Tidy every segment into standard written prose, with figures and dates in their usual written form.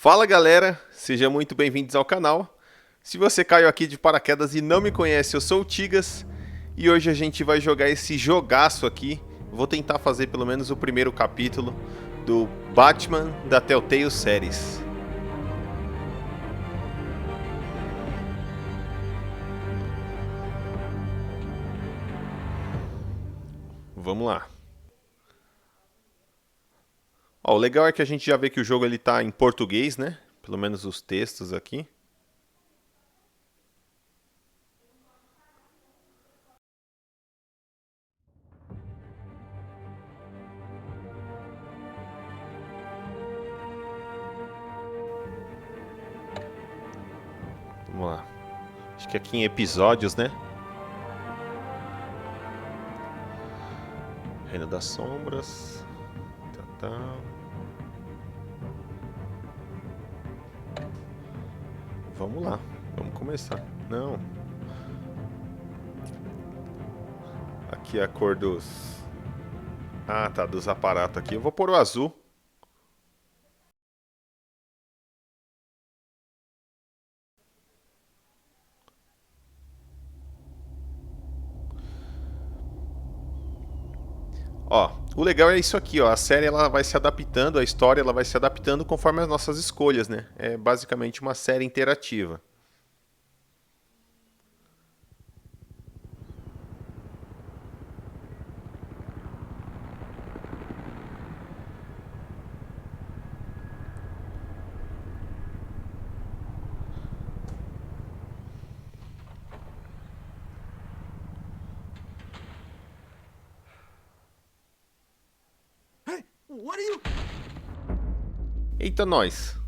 Fala galera, sejam muito bem-vindos ao canal. Se você caiu aqui de paraquedas e não me conhece, eu sou o Tigas e hoje a gente vai jogar esse jogaço aqui. Vou tentar fazer pelo menos o primeiro capítulo do Batman The Telltale Series. Vamos lá. Ó, o legal é que a gente já vê que o jogo ele tá em português, né? Pelo menos os textos aqui. Vamos lá. Acho que aqui em episódios, né? Reino das Sombras. Vamos lá, vamos começar. Não. Aqui é a cor dos... Ah, tá, dos aparatos aqui. Eu vou pôr o azul. Ó, o legal é isso aqui, ó. A série ela vai se adaptando, a história ela vai se adaptando conforme as nossas escolhas, né? É basicamente uma série interativa. Eita, nós.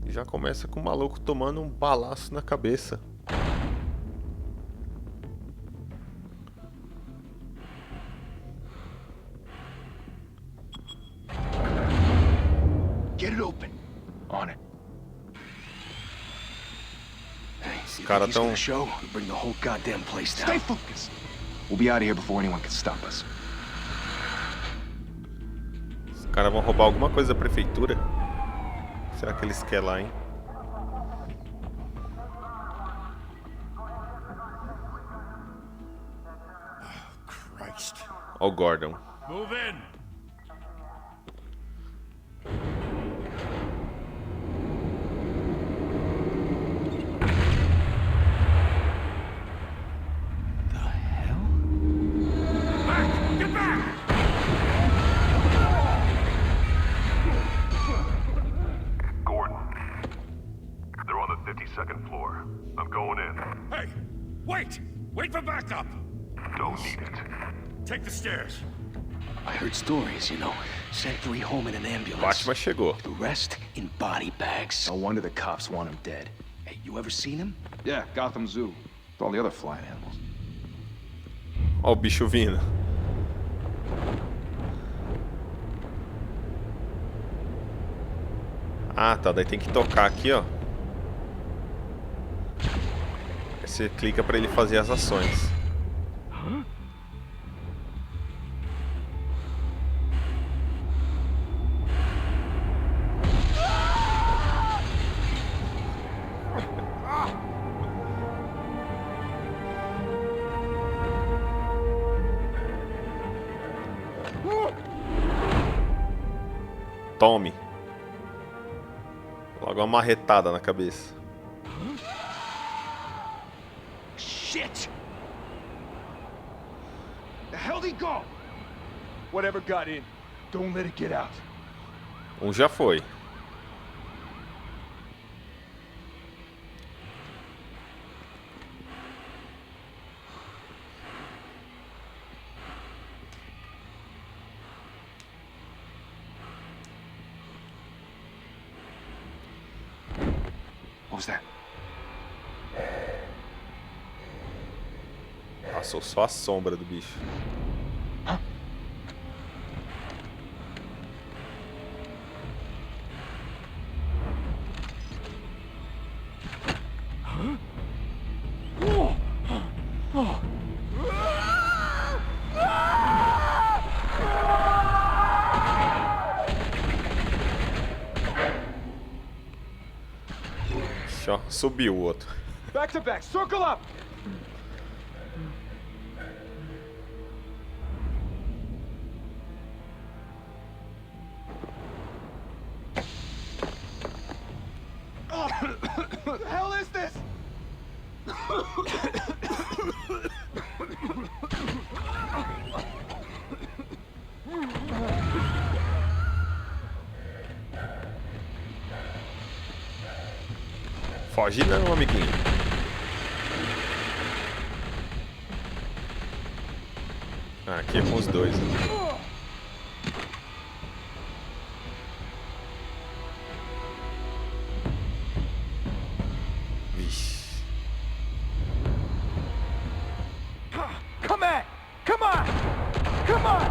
Já começa com o maluco tomando um balaço na cabeça. Get it open. On it. Os caras tão... Show, bring the whole goddamn place down. Stay focused. We'll be out of here before anyone can stop us. Os caras vão roubar alguma coisa da prefeitura. Será que eles querem lá, hein? Ó o Gordon. Move in. The hell? Back! Get back! Gordon, they're on the 52nd floor. I'm going in. Hey! Wait! Wait for backup! Don't need it. Take the stairs. I heard stories, you know. Sent 3 home in an ambulance. Batman chegou. The rest in body bags. No wonder the cops want him dead. Hey, you ever seen him? Yeah, Gotham Zoo. With all the other flying animals. Ó o bicho vindo. Ah, tá. Daí tem que tocar aqui, ó. Aí você clica pra ele fazer as ações. Tome. Logo uma marretada na cabeça. Shit! The hell'd he go? Whatever got in, don't let it get out. Um já foi. What was that? Passou só a sombra do bicho. Ixi, ó, subiu o outro. Back to back, circle up! What the hell is this? Foge não, amiguinho. Ah, aqui é com os dois. Vixe. Come on! Come on! Come on!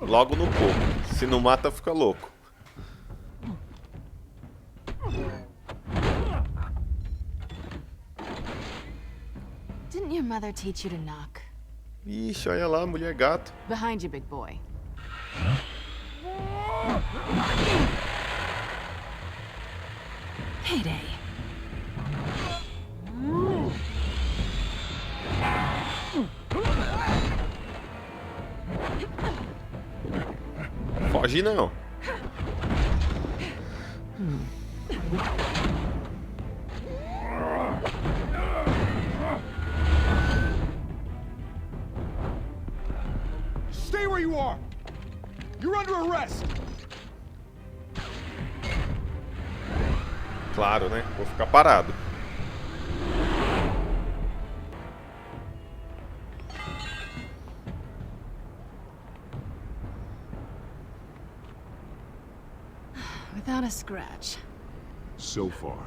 Logo no corpo. Se não mata, fica louco. Didn't your mother teach you to knock? Ixi, olha lá, mulher gato. Behind you, big boy. Heyday. Foge não. Stay where you are! You're under arrest! Claro, né? Vou ficar parado. Without a scratch. So far.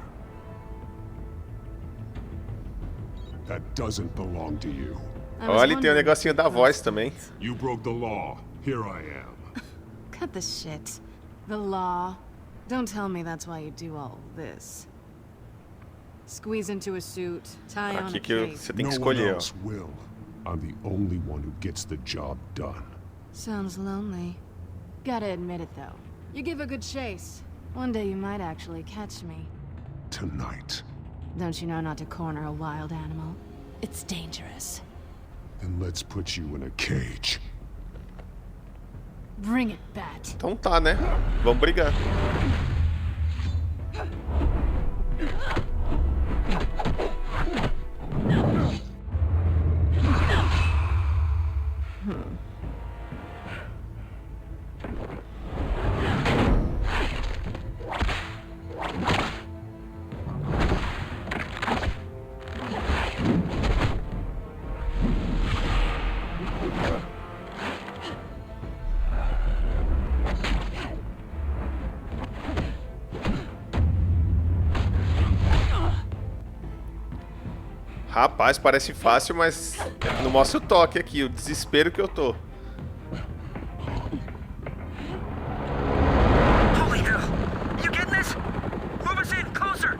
That doesn't belong to you. Olha, e tem o negocinho da voz também. You broke the law. Here I am. Cut the shit. The law. Don't tell me that's why you do all this. Squeeze into a suit, tie on a Aqui que cape. você tem que No one escolher, ó. else will. I'm the only one who gets the job done. Sounds lonely. Gotta admit it though. You give a good chase. One day you might actually catch me. Tonight. Don't you know not to corner a wild animal? It's dangerous. Then let's put you in a cage. Bring it, Bat. Então tá, né? Vamos brigar. Rapaz, parece fácil, mas não mostra o toque aqui, o desespero que eu tô. Holy hell! You getting this? Move us in, closer!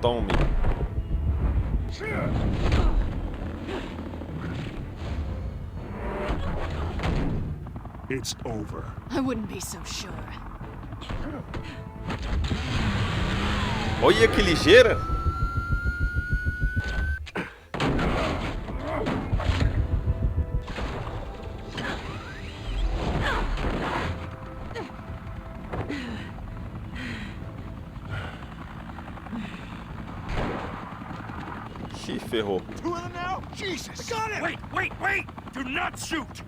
Tome. It's over. I wouldn't be so sure. Olha que ligeira. Ih, ferrou. Two of them now? Jesus! Got it! Wait! Do not shoot!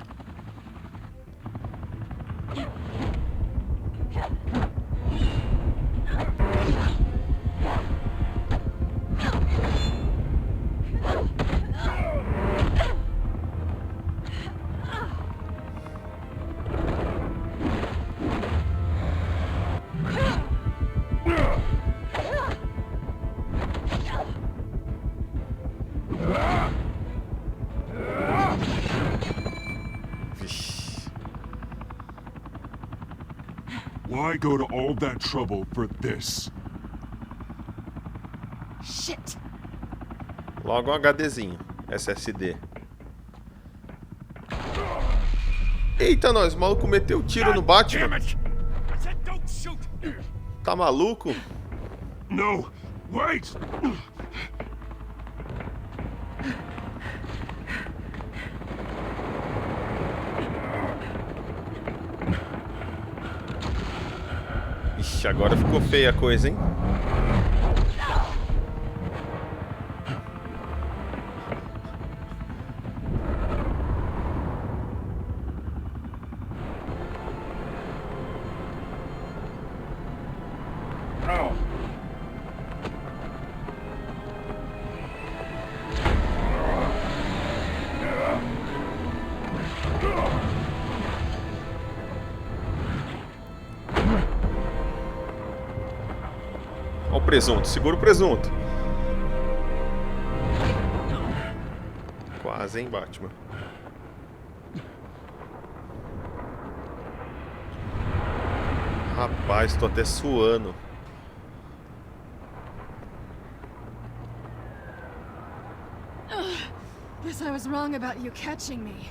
Why go to all that trouble for this? Shit! Logo um HDzinho, SSD. Eita, nós, o maluco meteu tiro no Batman. Damn it! I said don't shoot! Tá maluco? No, wait! Ixi, agora ficou feia a coisa, hein? Ó o presunto, segura o presunto. Quase, hein, Batman. Rapaz, tô até suando. Guess I was wrong about you catching me.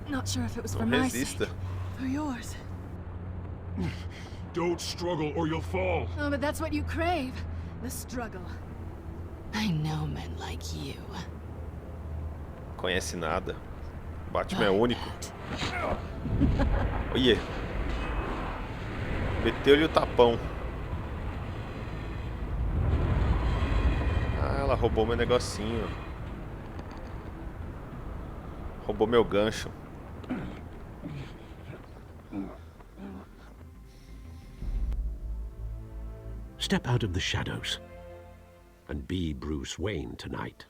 Not sure if it was for Não my resista. sake, for yours. Don't struggle or you'll fall. Oh, but that's what you crave, the struggle. I know men like you. Conhece nada. Batman é único. Olha. Meteu-lhe o tapão. Ah, ela roubou meu negocinho. Roubou meu gancho. Step out of the shadows and be Bruce Wayne tonight.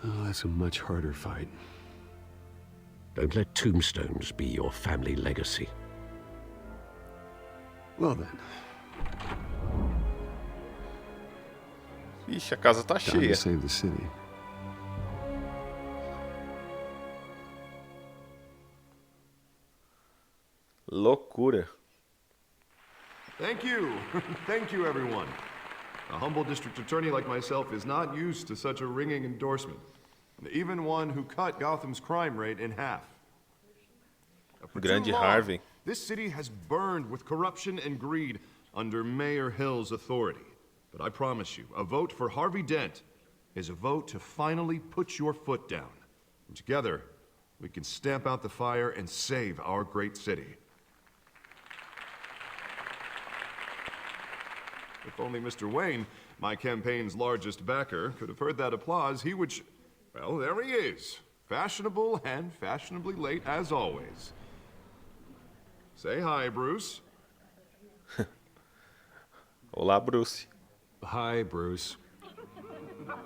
Oh, that's a much harder fight. Don't let tombstones be your family legacy. Well then, Ixi, a casa tá time to cheia. save the city. Loucura. Thank you. Thank you, everyone. A humble district attorney like myself is not used to such a ringing endorsement. Even one who cut Gotham's crime rate in half. For too Grande long, Harvey. this city has burned with corruption and greed under Mayor Hill's authority. But I promise you, a vote for Harvey Dent is a vote to finally put your foot down. And together, we can stamp out the fire and save our great city. If only Mr. Wayne, my campaign's largest backer, could have heard that applause, he would well, there he is. Fashionable and fashionably late as always. Say hi, Bruce. Olá, Bruce. Hi, Bruce.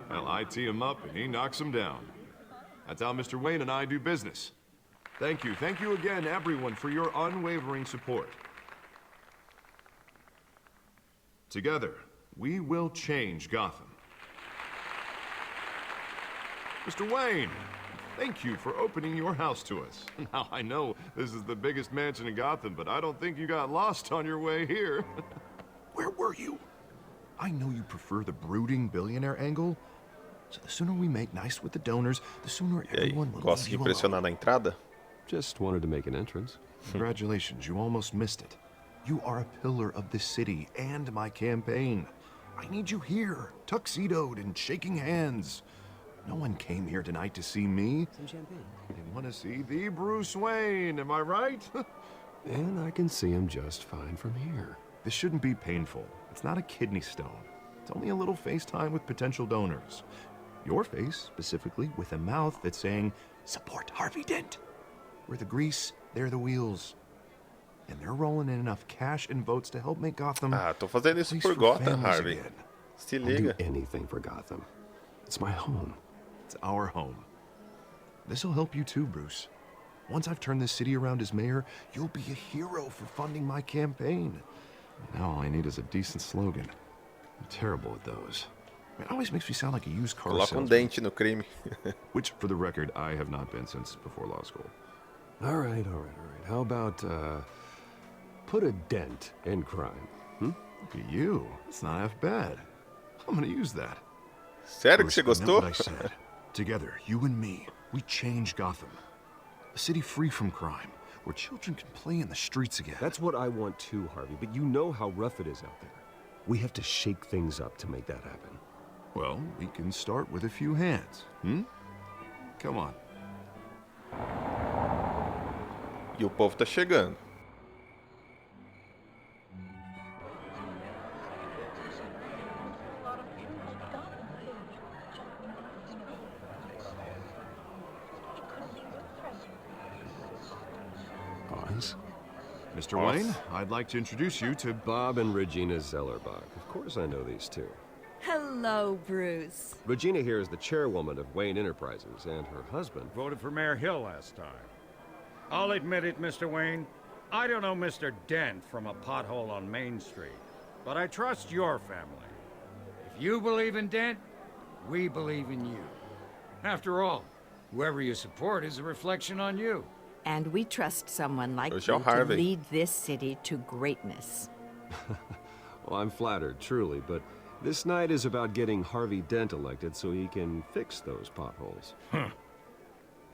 Well, I tee him up and he knocks him down. That's how Mr. Wayne and I do business. Thank you again, everyone, for your unwavering support. Together, we will change Gotham. Mr. Wayne, thank you for opening your house to us. Now, I know this is the biggest mansion in Gotham, but I don't think you got lost on your way here. Where were you? I know you prefer the brooding billionaire angle, so the sooner we make nice with the donors, the sooner E aí, everyone will gosta leave de you alone. impressionar na entrada? Just wanted to make an entrance. Congratulations, you almost missed it. You are a pillar of this city and my campaign. I need you here, tuxedoed and shaking hands. No one came here tonight to see me. Some champagne. They want to see the Bruce Wayne, am I right? And I can see him just fine from here. This shouldn't be painful. It's not a kidney stone. It's only a little FaceTime with potential donors. Your face, specifically, with a mouth that's saying, support Harvey Dent. Where the grease They're the wheels. And they're rolling in enough cash and votes to help make Gotham. Ah, tô fazendo isso place por for Gotham, families Harvey. again. Se I'll do liga. anything for Gotham. It's my home. It's our home. This'll help you too, Bruce. Once I've turned this city around as mayor, you'll be a hero for funding my campaign. Now all I need is a decent slogan. I'm terrible at those. It always makes me sound like a used car Coloca salesman. dente no crime. Which, for the record, I have not been since before law school. All right. How about, put a dent in crime? Look at you. It's not half bad. I'm gonna use that. Sério que você Bruce, I gostou? meant what I said. Together, you and me, we change Gotham. A city free from crime, where children can play in the streets again. That's what I want too, Harvey, but you know how rough it is out there. We have to shake things up to make that happen. Well, we can start with a few hands, Come on. E o povo tá chegando. Pause. Mr. Wayne, I'd like to introduce you to Bob and Regina Zellerbach. Of course I know these two. Hello, Bruce. Regina here is the chairwoman of Wayne Enterprises, and her husband... Voted for Mayor Hill last time. I'll admit it, Mr. Wayne. I don't know Mr. Dent from a pothole on Main Street, but I trust your family. If you believe in Dent, we believe in you. After all, whoever you support is a reflection on you. And we trust someone like Hoje you é o to Harvey. lead this city to greatness. Well, I'm flattered, truly, but this night is about getting Harvey Dent elected so he can fix those potholes.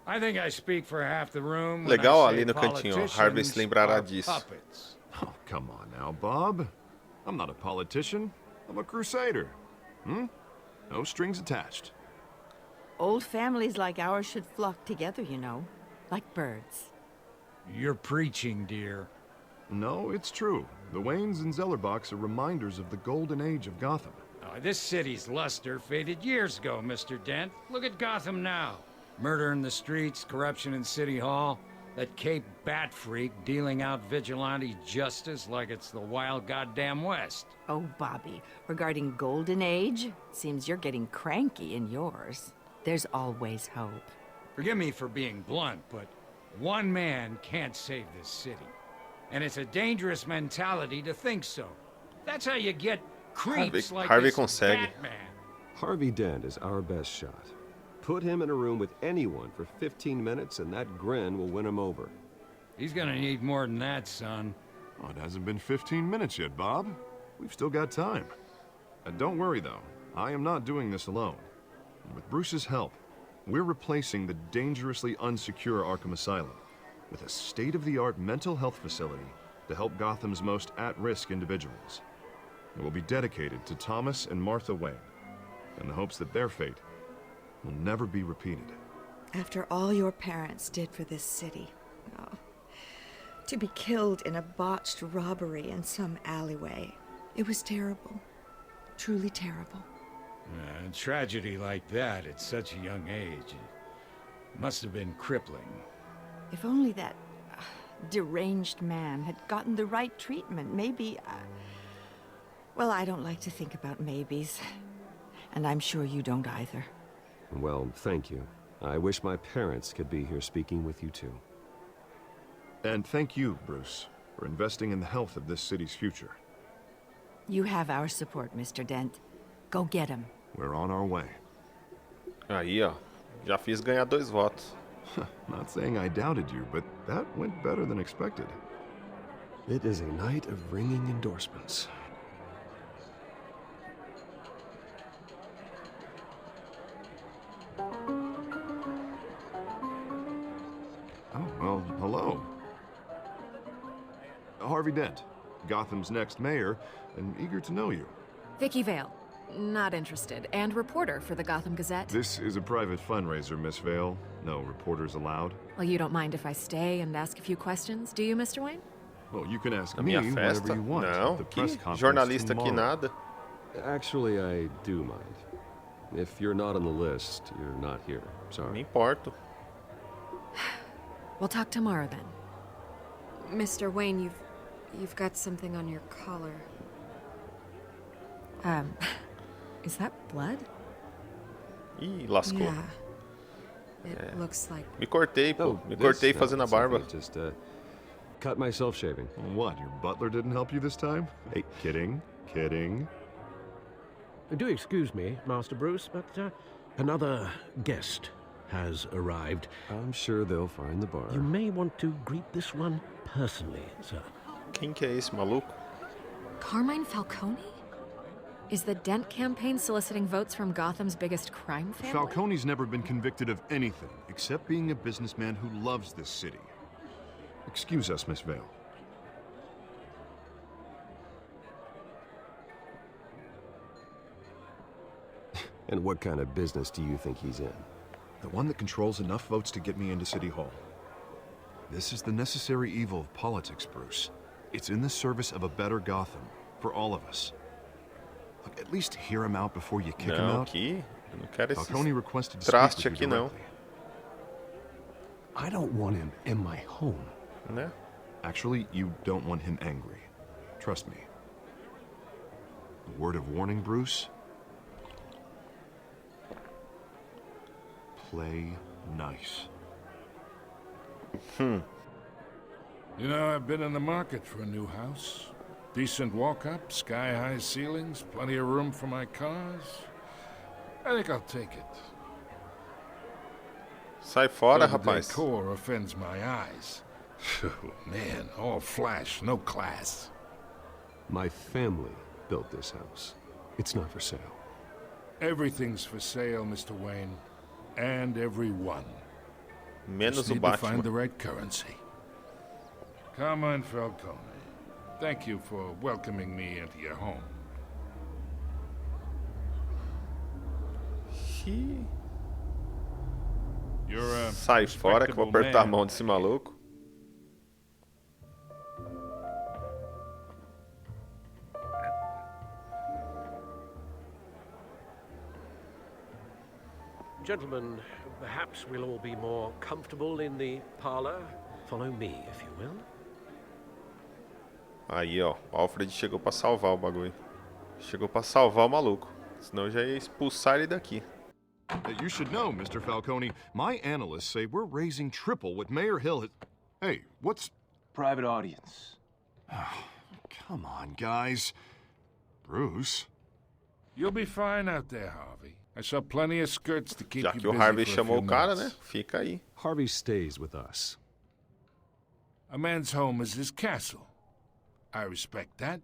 I think I speak for half the room. when Legal, I say ali no cantinho, ó. Harvey se lembrará are disso. puppets. Oh, come on now, Bob. I'm not a politician. I'm a crusader. No strings attached. Old families like ours should flock together, you know, like birds. You're preaching, dear. No, it's true. The Waynes and Zellerbachs are reminders of the golden age of Gotham. This city's luster faded years ago, Mr. Dent. Look at Gotham now. Murder in the streets, corruption in City Hall, that Cape Bat freak dealing out vigilante justice like it's the wild goddamn West. Oh, Bobby, regarding Golden Age, seems you're getting cranky in yours. There's always hope. Forgive me for being blunt, but one man can't save this city. And it's a dangerous mentality to think so. That's how you get creeps like Harvey this consegue. Batman. Harvey Dent is our best shot. Put him in a room with anyone for 15 minutes and that grin will win him over. He's gonna need more than that, son. Oh, it hasn't been 15 minutes yet, Bob. We've still got time. Don't worry, though. I am not doing this alone. And with Bruce's help, we're replacing the dangerously unsecure Arkham Asylum with a state-of-the-art mental health facility to help Gotham's most at-risk individuals. It will be dedicated to Thomas and Martha Wayne, in the hopes that their fate will never be repeated. After all your parents did for this city, to be killed in a botched robbery in some alleyway, it was terrible. Truly terrible. A tragedy like that at such a young age, it must have been crippling. If only that deranged man had gotten the right treatment, maybe... Well, I don't like to think about maybes. And I'm sure you don't either. Well, thank you. I wish my parents could be here speaking with you too. And thank you, Bruce, for investing in the health of this city's future. You have our support, Mr. Dent. Go get him. We're on our way. Aí, ó. Já fiz ganhar 2 votos. Not saying I doubted you, but that went better than expected. It is a night of ringing endorsements. Oh, well, hello. Harvey Dent, Gotham's next mayor, and eager to know you. Vicky Vale. Not interested. And reporter for the Gotham Gazette. This is a private fundraiser, Miss Vale. No reporters allowed. Well, you don't mind if I stay and ask a few questions, do you, Mr. Wayne? Well, you can ask Na me minha festa? whatever you want. Não, The que press conference jornalista aqui tomorrow. nada. Actually, I do mind. If you're not on the list, you're not here. Sorry. Me importo. We'll talk tomorrow then. Mr. Wayne, you've got something on your collar. Is that blood? Ih, lascou. Yeah. It looks like... Me cortei, pô. Me cortei fazendo a barba. Just cut myself shaving. What, your butler didn't help you this time? Hey, kidding. Do excuse me, Master Bruce, but another guest has arrived. I'm sure they'll find the bar. You may want to greet this one personally, sir. Quem que é esse maluco? Carmine Falcone? Is the Dent campaign soliciting votes from Gotham's biggest crime family? Falcone's never been convicted of anything except being a businessman who loves this city. Excuse us, Miss Vale. And what kind of business do you think he's in? The one that controls enough votes to get me into City Hall. This is the necessary evil of politics, Bruce. It's in the service of a better Gotham, for all of us. Look, at least hear him out before you kick him out. Aqui, eu não quero Falcone requested to traste speak with you aqui não. directly. I don't want him in my home. Né? Actually, you don't want him angry. Trust me. A word of warning, Bruce. Play nice. You know, I've been in the market for a new house. Decent walk-up, sky-high ceilings, plenty of room for my cars. I think I'll take it. Sai fora, The rapaz. decor offends my eyes. Oh, man, all flash, no class. My family built this house. It's not for sale. Everything's for sale, Mr. Wayne. And everyone. Menos Just o need to Batman. find the right currency. Carmine Falcone, thank you for welcoming me into your home. You're a Sai fora que eu vou apertar a mão desse maluco. Gentlemen, perhaps we'll all be more comfortable in the parlor. Follow me, if you will. Aí, ó. O Alfred chegou pra salvar o bagulho. Chegou pra salvar o maluco. Senão eu já ia expulsar ele daqui. You should know, Mr. Falcone. My analysts say we're raising triple what Mayor Hill has... Hey, what's... Private audience. Come on, guys. Bruce. You'll be fine out there, Harvey. I saw plenty of skirts to keep Já you que o busy Harvey for a chamou few o cara, minutes. né? Fica aí. Harvey stays with us. A man's home is his castle. I respect that.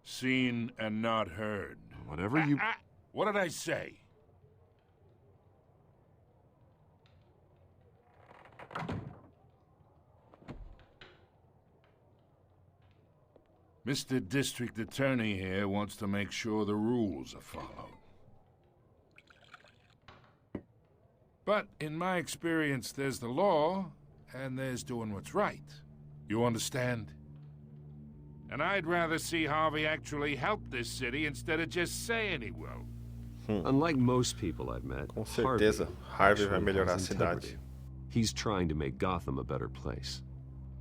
Seen and not heard. Whatever you... What did I say? Mr. District Attorney here wants to make sure the rules are followed. But in my experience, there's the law, and there's doing what's right. You understand? And I'd rather see Harvey actually help this city instead of just saying he will. Unlike most people I've met, Com certeza, Harvey vai actually melhorar a has cidade. integrity. He's trying to make Gotham a better place.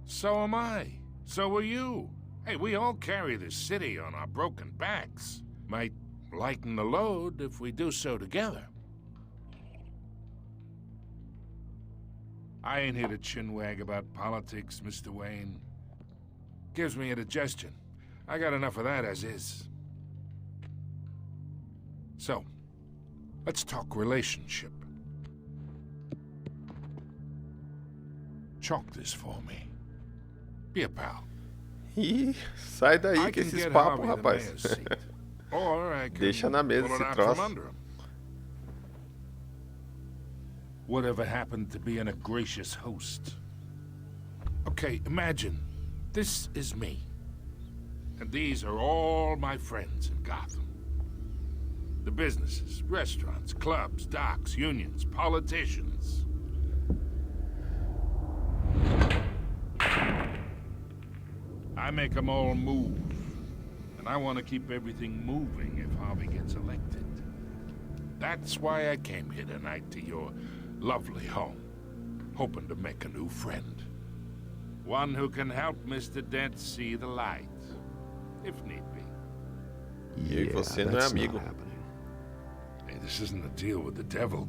So am I. So are you. Hey, we all carry this city on our broken backs. Might lighten the load if we do so together. I ain't here to chinwag about politics, Mr. Wayne. Gives me indigestion. I got enough of that as is. So, let's talk relationship. Chalk this for me. Be a pal. Ih, sai daí I com can esses get papos, Harvey the rapaz. mayor's seat. Or I can Deixa na mesa pull it esse out from troço. under him. Whatever happened to being a gracious host? Okay, imagine this is me. And these are all my friends in Gotham. The businesses, restaurants, clubs, docks, unions, politicians. I make them all move. And I want to keep everything moving if Harvey gets elected. That's why I came here tonight to your lovely home, hoping to make a new friend. One who can help Mr. Dent see the light, if need be. Eu e você não é amigo. Hey, this isn't a deal with the devil.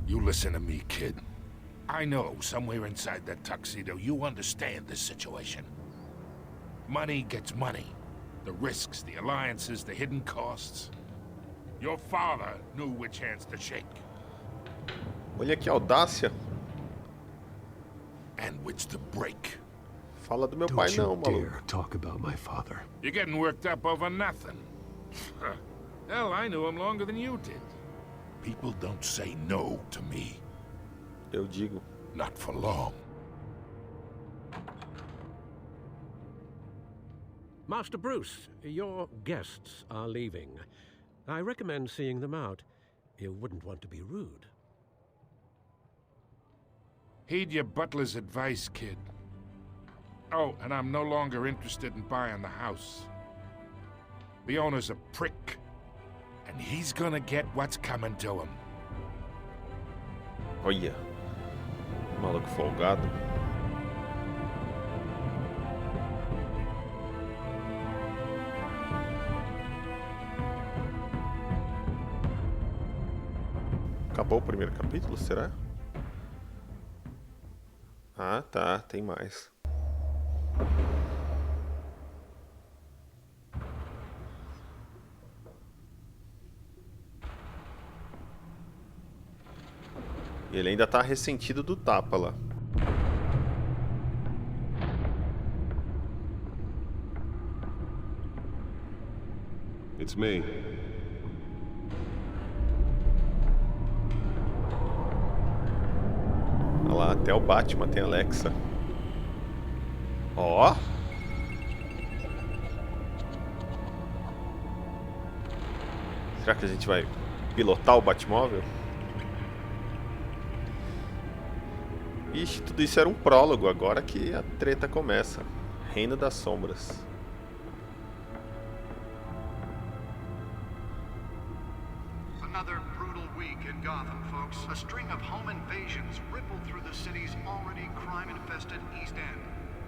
You listen to me, kid. I know somewhere inside that tuxedo you understand this situation. Money gets money. The risks, the alliances, the hidden costs. Your father knew which hands to shake. Olha que audácia. And which to break. Fala do meu pai não, maluco. Talk about my father. You're getting worked up over nothing. Hell, I knew him longer than you did. People don't say no to me. Eu digo. Not for long. Master Bruce, your guests are leaving. I recommend seeing them out. You wouldn't want to be rude. Heed your butler's advice, kid. Oh, and I'm no longer interested in buying the house. The owner's a prick, and he's gonna get what's coming to him. Olha, maluco folgado. Acabou o primeiro capítulo, será? Ah, tá, tem mais. E ele ainda tá ressentido do tapa lá. It's me. Olha lá, até o Batman tem Alexa. Ó! Será que a gente vai pilotar o Batmóvel? Ixi, tudo isso era um prólogo, agora que a treta começa. Reino das Sombras. Another brutal week in Gotham, folks. A string of home invasions rippled through the city's already crime-infested East End.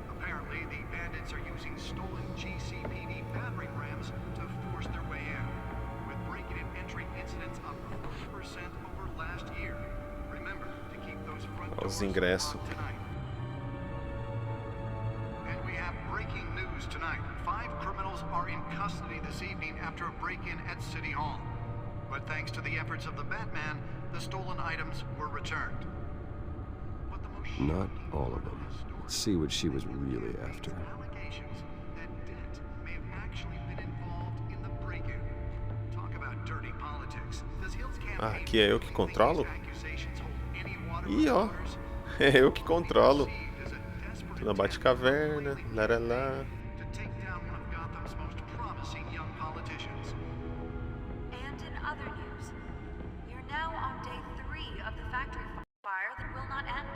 Apparently, the bandits are using stolen GCPD battering rams to force their way in, with break-in and entry incidents up 40% over last year. Remember to keep those front doors Os ingressos. tonight. And we have breaking news tonight. 5 criminals are in custody this evening after a break-in at City Hall. But thanks to the efforts of the Batman, the stolen items were returned. But the most Not all of them. Let's see what she was really after. allegations that Dent may have actually been involved in the break-in. Talk about dirty politics. Does Hill's campaign Ah, aqui é eu que controlo? Ih, ó. É eu que controlo. Tô na Batcaverna. Laralá. to take down one of Gotham's most promising young politicians? And in other news, you're now on day 3 of the factory fire that will not end.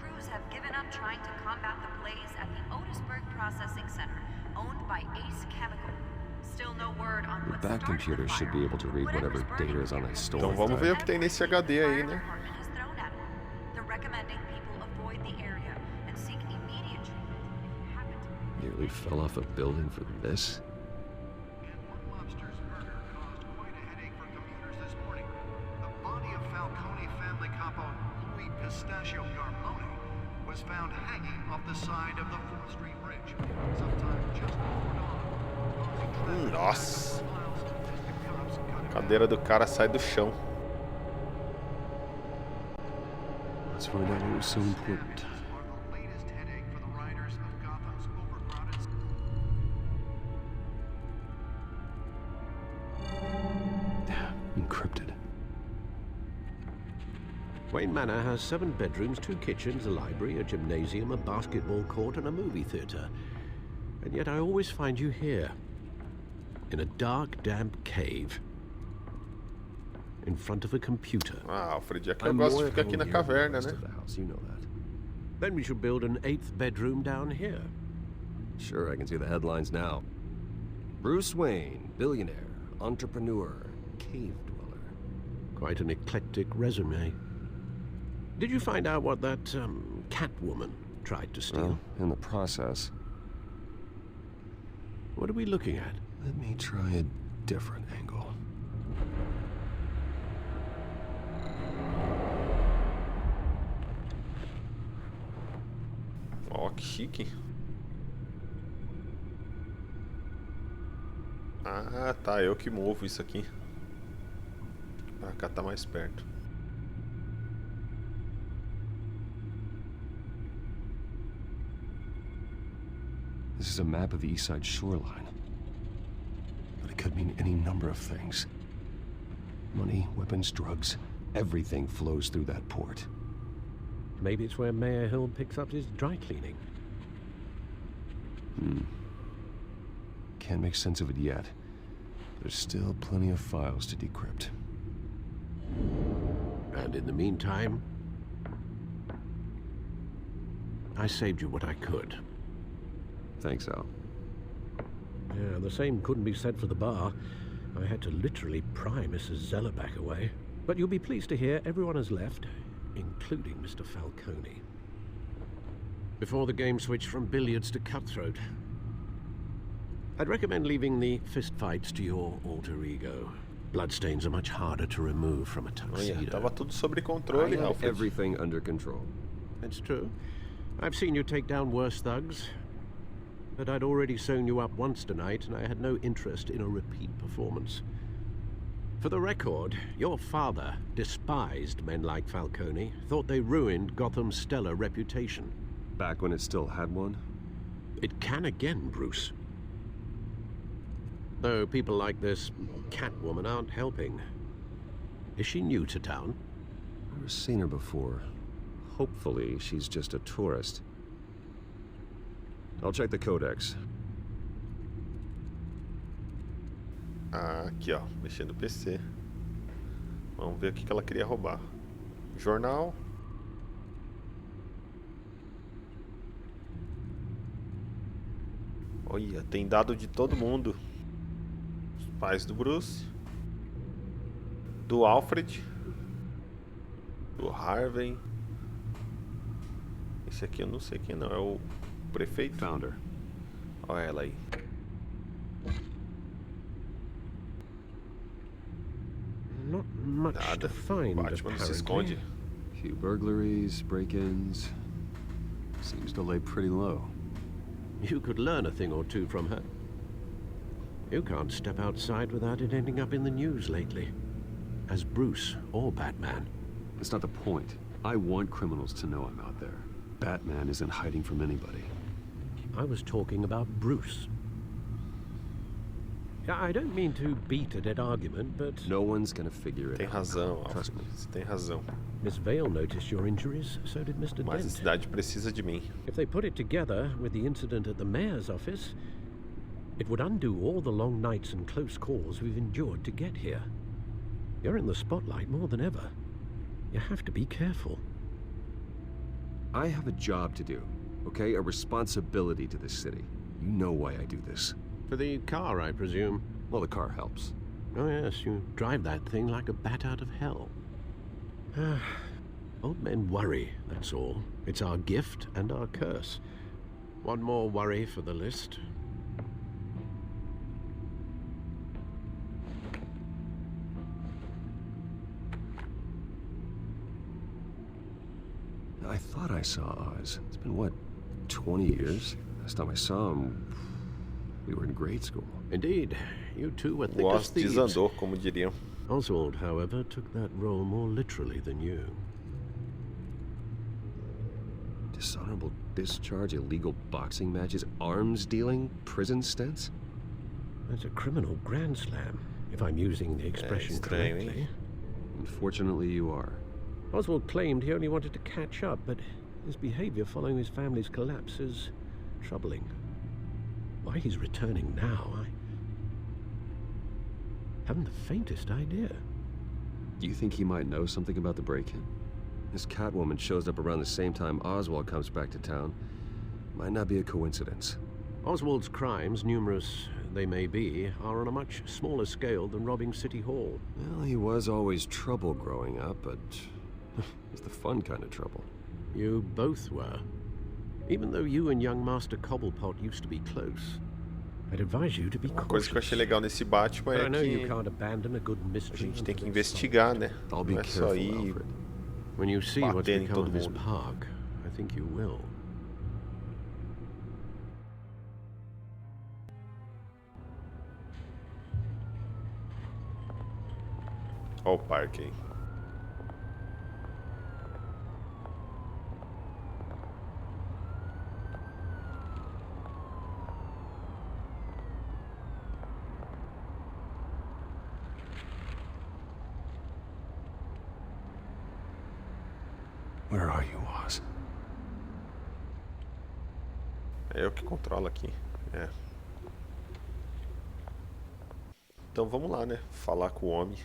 Crews have given up trying to combat the blaze at the Otisburg Processing Center, owned by Ace Chemical. Still no word on what That computer should be able to read whatever data is on that store. Então vamos ver o que tem nesse HD aí, né? has thrown at it. They're recommending people avoid the area and seek immediate treatment if you happen to. Nearly fell off a building for this. The body of Falcone family capo Louis Pistachio Garmone was found hanging off the side of the 4th Street Bridge sometime just before dawn. Nossa. A cadeira do cara sai do chão. Let's find out what was so important. Encrypted. Wayne Manor has 7 bedrooms, 2 kitchens, a library, a gymnasium, a basketball court, and a movie theater. And yet I always find you here, in a dark, damp cave, in front of a computer. Ah, Alfred, é que eu gosto de ficar aqui na caverna, né? You know that. Then we should build an 8th bedroom down here. Sure, I can see the headlines now. Bruce Wayne, billionaire, entrepreneur, cave dweller. Quite an eclectic resume. Did you find out what that, Catwoman tried to steal? Well, in the process. What are we looking at? Let me try a different angle. Ó, que chique. Ah, tá, eu que movo isso aqui. Pra cá tá mais perto. This is a map of the East Side shoreline. But it could mean any number of things. Money, weapons, drugs, everything flows through that port. Maybe it's where Mayor Hill picks up his dry cleaning. Can't make sense of it yet. There's still plenty of files to decrypt. And in the meantime, I saved you what I could. Thanks, Al. Yeah, the same couldn't be said for the bar. I had to literally pry Mrs. Zellerback away. But you'll be pleased to hear everyone has left, including Mr. Falcone. Before the game switched from billiards to cutthroat. I'd recommend leaving the fistfights to your alter ego. Bloodstains are much harder to remove from a tuxedo. Tava tudo sob controle, I have Alfred. everything under control. That's true. I've seen you take down worse thugs. But I'd already sewn you up once tonight, and I had no interest in a repeat performance. For the record, your father despised men like Falcone, thought they ruined Gotham's stellar reputation. Back when it still had one? It can again, Bruce. Though people like this Catwoman aren't helping. Is she new to town? I've never seen her before. Hopefully, she's just a tourist. I'll check the codex. Aqui, ó, mexendo no PC. Vamos ver o que ela queria roubar. Jornal. Olha, tem dado de todo mundo. Os pais do Bruce, do Alfred, do Harvey. Esse aqui eu não sei quem não, é o prefeito. Founder. Olha ela aí. Not much Nada. to find, Batman não se esconde. Few burglaries, break-ins. Seems to lay pretty low. You could learn a thing or two from her. You can't step outside without it ending up in the news lately. As Bruce or Batman. That's not the point. I want criminals to know I'm out there. Batman isn't hiding from anybody. I was talking about Bruce. I don't mean to beat a dead argument, but... No one's gonna figure it Tem out. razão, Trust Alfred. me. Você tem razão. Miss Vale noticed your injuries, so did Mr. Mas a Dent. cidade precisa de mim. If they put it together with the incident at the mayor's office, it would undo all the long nights and close calls we've endured to get here. You're in the spotlight more than ever. You have to be careful. I have a job to do, okay? A responsibility to this city. You know why I do this. For the car, I presume. Well, the car helps. Oh yes, you drive that thing like a bat out of hell. Old men worry, that's all. It's our gift and our curse. One more worry for the list. I thought I saw Oz. It's been, what, 20 years? Last time I saw him, we were in grade school. Indeed, you two were thick O as Oz thieves. desandou, como diriam. Oswald, however, took that role more literally than you. Dishonorable discharge, illegal boxing matches, arms dealing, prison stints? That's a criminal grand slam, if I'm using the expression estranho, correctly. hein? Unfortunately, you are. Oswald claimed he only wanted to catch up, but his behavior following his family's collapse is troubling. Why he's returning now, I haven't the faintest idea. Do you think he might know something about the break-in? This Catwoman shows up around the same time Oswald comes back to town. Might not be a coincidence. Oswald's crimes, numerous they may be, are on a much smaller scale than robbing City Hall. Well, he was always trouble growing up, but It's the fun kind of trouble. You both were. Even though you and young Master Cobblepot used to be close, I'd advise you to be Uma coisa que eu achei legal nesse Batman é I know you que can't abandon a good a mystery. gente tem que investigar, né? I'll be Não é só careful, ir Alfred. When you see what's bater em become todo of this mundo. park, I think you will. Ó o parque aí. Where are you, Oz? É eu que controlo aqui. É. Então vamos lá, né? Falar com o homem.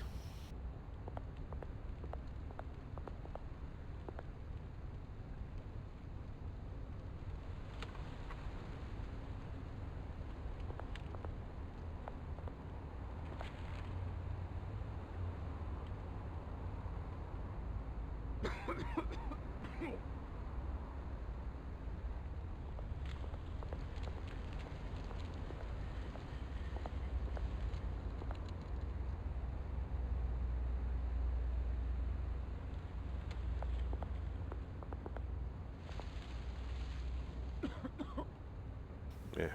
É.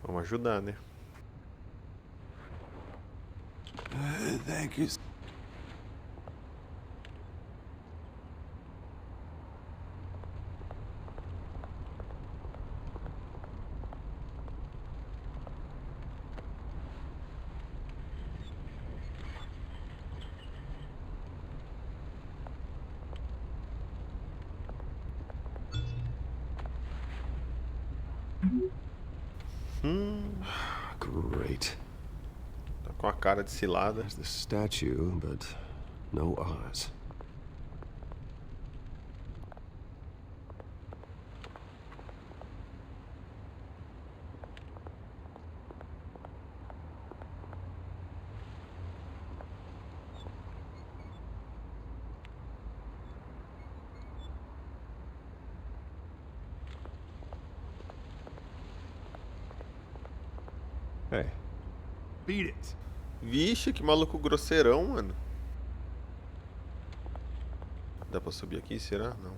Vamos ajudar, né? Thank you. Great. Tá com a cara de cilada. There's the statue, but no Oz. Hey. Beat it. Vixe, que maluco grosseirão, mano. Dá pra subir aqui, será? Não.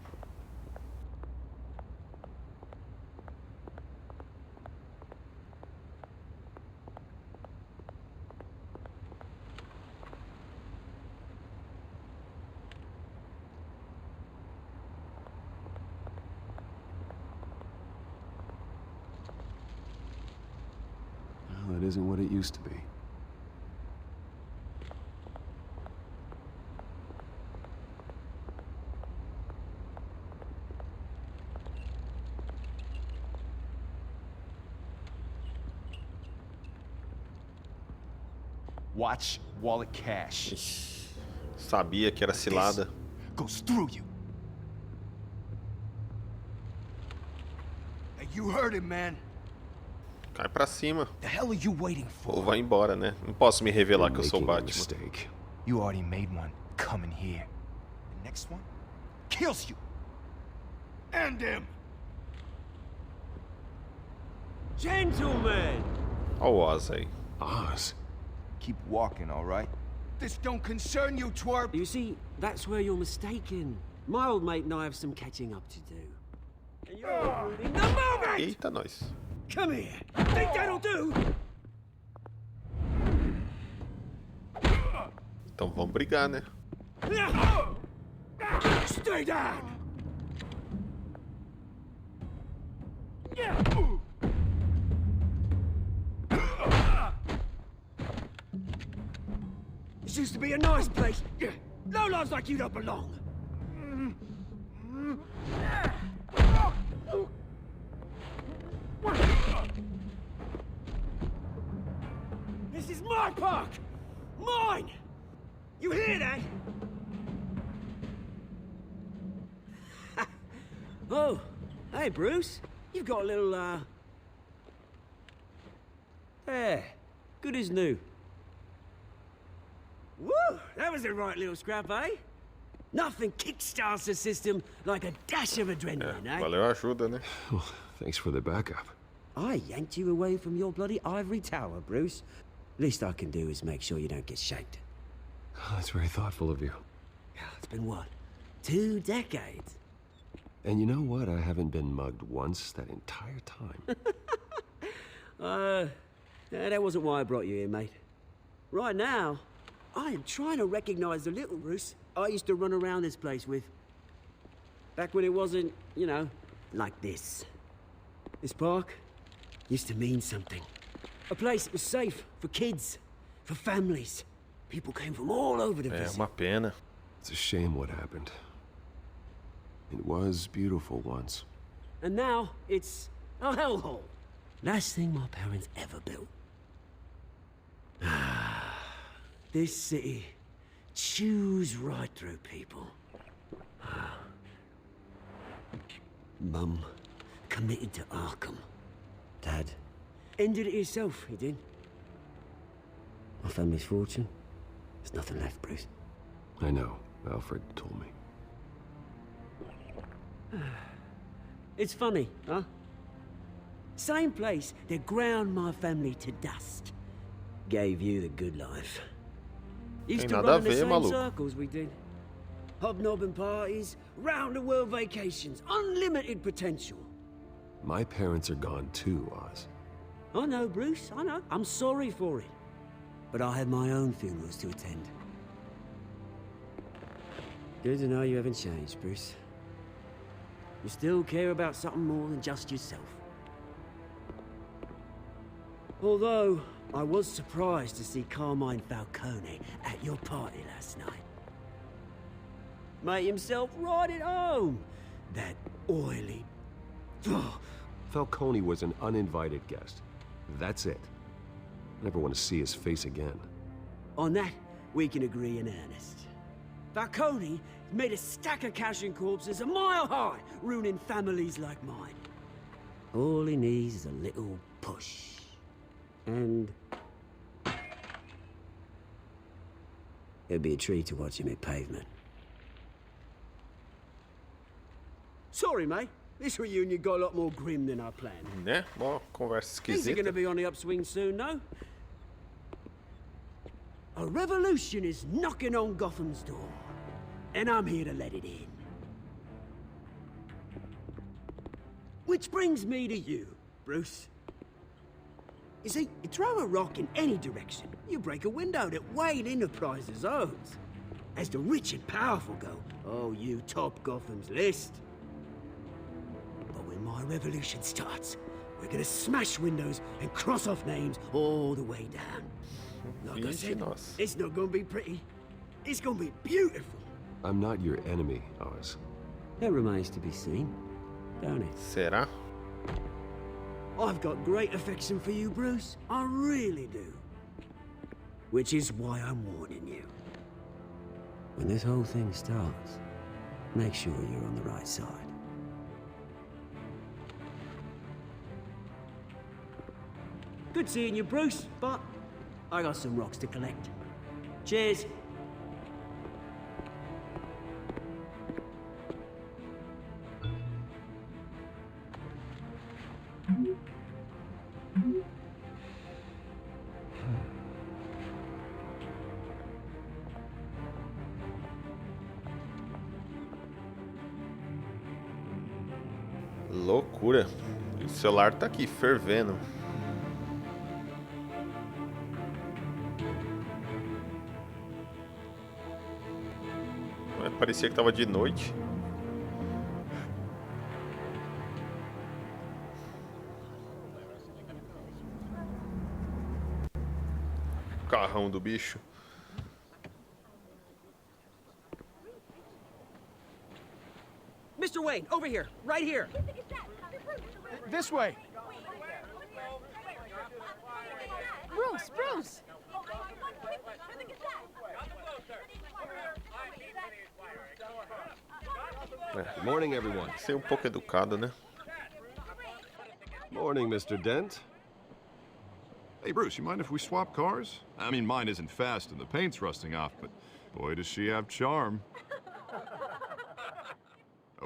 Well, it isn't what it used to be. Watch, wallet, cash. Ixi, sabia que era cilada. Goes through you. Hey, you heard him, man. Cai pra cima. The hell are you waiting for? Ou vai embora, né? Não posso me revelar que eu sou o Making a Batman. mistake. You already made one. Coming here. The next one kills you. End him. Gentlemen. Ó o Oz aí. Oz? Keep walking, all right? This don't concern you, twerp. You see, that's where you're mistaken. My old mate and I have some catching up to do. And you're ruining the moment! Eita, nós. Come here. Think that'll do? Então vamos brigar, né? Stay down. This used to be a nice place. No lives like you don't belong. This is my park! Mine! You hear that? Oh, hey Bruce. You've got a little, There. Good as new. Woo! That was a right little scrap, eh? Nothing kickstarts the system like a dash of adrenaline, eh? Valeu a ajuda, né? Well, thanks for the backup. I yanked you away from your bloody ivory tower, Bruce. Least I can do is make sure you don't get shanked. Oh, that's very thoughtful of you. It's been what? 2 decades? And you know what? I haven't been mugged once that entire time. That wasn't why I brought you here, mate. Right now, I am trying to recognize the little Bruce I used to run around this place with. Back when it wasn't, you know, like this. This park used to mean something. A place that was safe for kids, for families. People came from all over to visit. Uma pena. It's a shame what happened. It was beautiful once. And now, it's a hellhole. Last thing my parents ever built. This city chews right through people. Mum committed to Arkham. Dad ended it himself, he did. My family's fortune, there's nothing left, Bruce. I know. Alfred told me. It's funny, huh? Same place that ground my family to dust. Gave you the good life. Used to run in the same circles we did. Hobnobbing parties, round-the-world vacations, unlimited potential. My parents are gone too, Oz. I know, Bruce, I know. I'm sorry for it. But I have my own funerals to attend. Good to know you haven't changed, Bruce. You still care about something more than just yourself. Although, I was surprised to see Carmine Falcone at your party last night. Made himself right at home. That oily... Falcone was an uninvited guest. That's it. I never want to see his face again. On that, we can agree in earnest. Falcone made a stack of cash and corpses a mile high, ruining families like mine. All he needs is a little push. And... it'd be a treat to watch him hit pavement. Sorry, mate. This reunion got a lot more grim than I planned. Né? Uma conversa Things are esquisita. gonna be on the upswing soon, no? A revolution is knocking on Gotham's door. And I'm here to let it in. Which brings me to you, Bruce. You see, you throw a rock in any direction, you break a window that Wayne Enterprises owns. As the rich and powerful go, oh, you top Gotham's list. But when my revolution starts, we're gonna smash windows and cross off names all the way down. Like I said, it's not gonna be pretty. It's gonna be beautiful. I'm not your enemy, Oz. That remains to be seen, don't it? Será? I've got great affection for you, Bruce. I really do. Which is why I'm warning you. When this whole thing starts, make sure you're on the right side. Good seeing you, Bruce, but I got some rocks to collect. Cheers. Loucura. O celular tá aqui fervendo. Parecia que tava de noite. Carrão do bicho. Mr. Wayne, over here, right here. This way. Bruce, Bruce! Good morning, everyone. Ser pouco educado, né? Morning, Mr. Dent. Hey, Bruce, you mind if we swap cars? I mean, mine isn't fast and the paint's rusting off, but boy, does she have charm.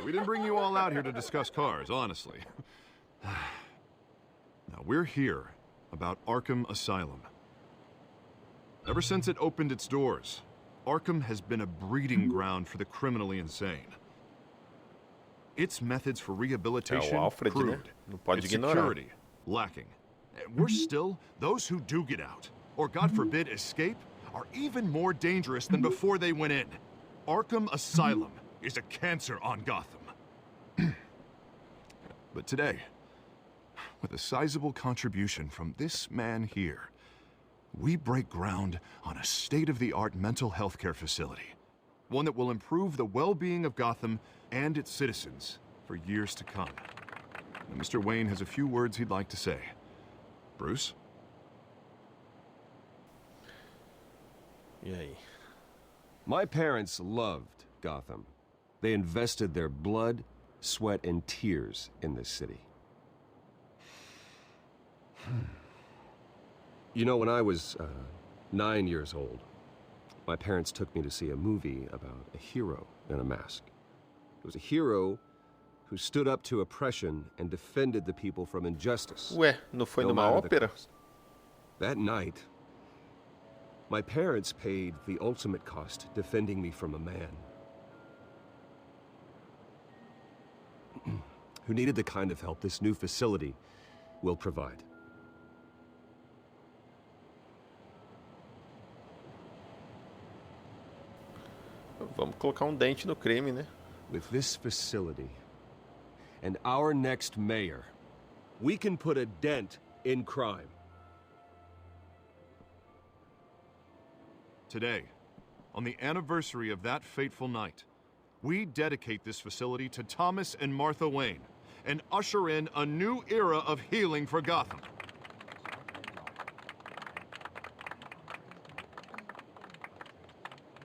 We didn't bring you all out here to discuss cars, honestly. Now, we're here about Arkham Asylum. Ever since it opened its doors, Arkham has been a breeding ground for the criminally insane. Its methods for rehabilitation Alfred, crude, né? Não pode its ignorar. security lacking. We're still, those who do get out, or God forbid escape, are even more dangerous than before they went in. Arkham Asylum is a cancer on Gotham. But today, with a sizable contribution from this man here, we break ground on a state-of-the-art mental health care facility. One that will improve the well-being of Gotham and its citizens for years to come. Now, Mr. Wayne has a few words he'd like to say. Bruce? E aí? My parents loved Gotham. They invested their blood, sweat, and tears in this city. You know, when I was 9 years old, my parents took me to see a movie about a hero in a mask. It was a hero who stood up to oppression and defended the people from injustice. Ué, não foi no numa matter the ópera? cost. That night, my parents paid the ultimate cost defending me from a man who needed the kind of help this new facility will provide. Vamos colocar dente no creme, né? With this facility and our next mayor, we can put a dent in crime. Today, on the anniversary of that fateful night, we dedicate this facility to Thomas and Martha Wayne and usher in a new era of healing for Gotham.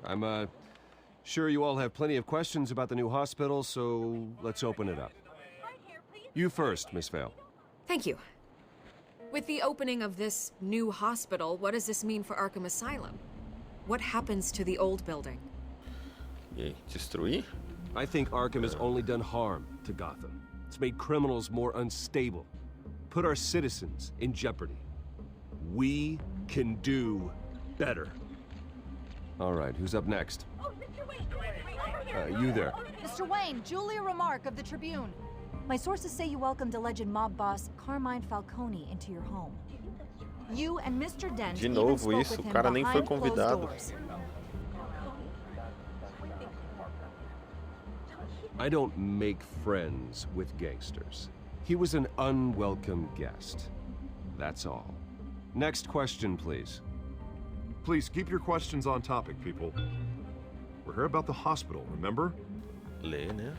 I'm sure you all have plenty of questions about the new hospital, so let's open it up. You first, Miss Vale. Thank you. With the opening of this new hospital, what does this mean for Arkham Asylum? What happens to the old building? E aí, destruir? I think Arkham has only done harm to Gotham. It's made criminals more unstable, put our citizens in jeopardy. We can do better. All right, who's up next? You there. Mr. Wayne, Julia Remark of the Tribune. My sources say you welcomed alleged mob boss Carmine Falcone into your home. You and Mr. Dent De even novo spoke isso, with o him cara nem foi behind closed convidado. doors. I don't make friends with gangsters. He was an unwelcome guest. That's all. Next question, please. Please keep your questions on topic, people. We're here about the hospital, remember? Lê, né?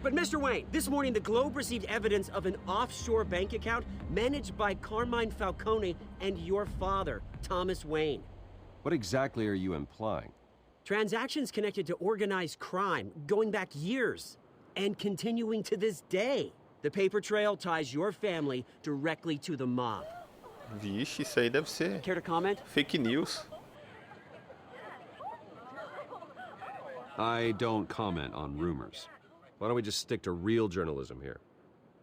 But Mr. Wayne, this morning the Globe received evidence of an offshore bank account managed by Carmine Falcone and your father, Thomas Wayne. What exactly are you implying? Transactions connected to organized crime going back years and continuing to this day. The paper trail ties your family directly to the mob. Vixe, isso aí deve ser Care to comment? fake news. I don't comment on rumors. Why don't we just stick to real journalism here?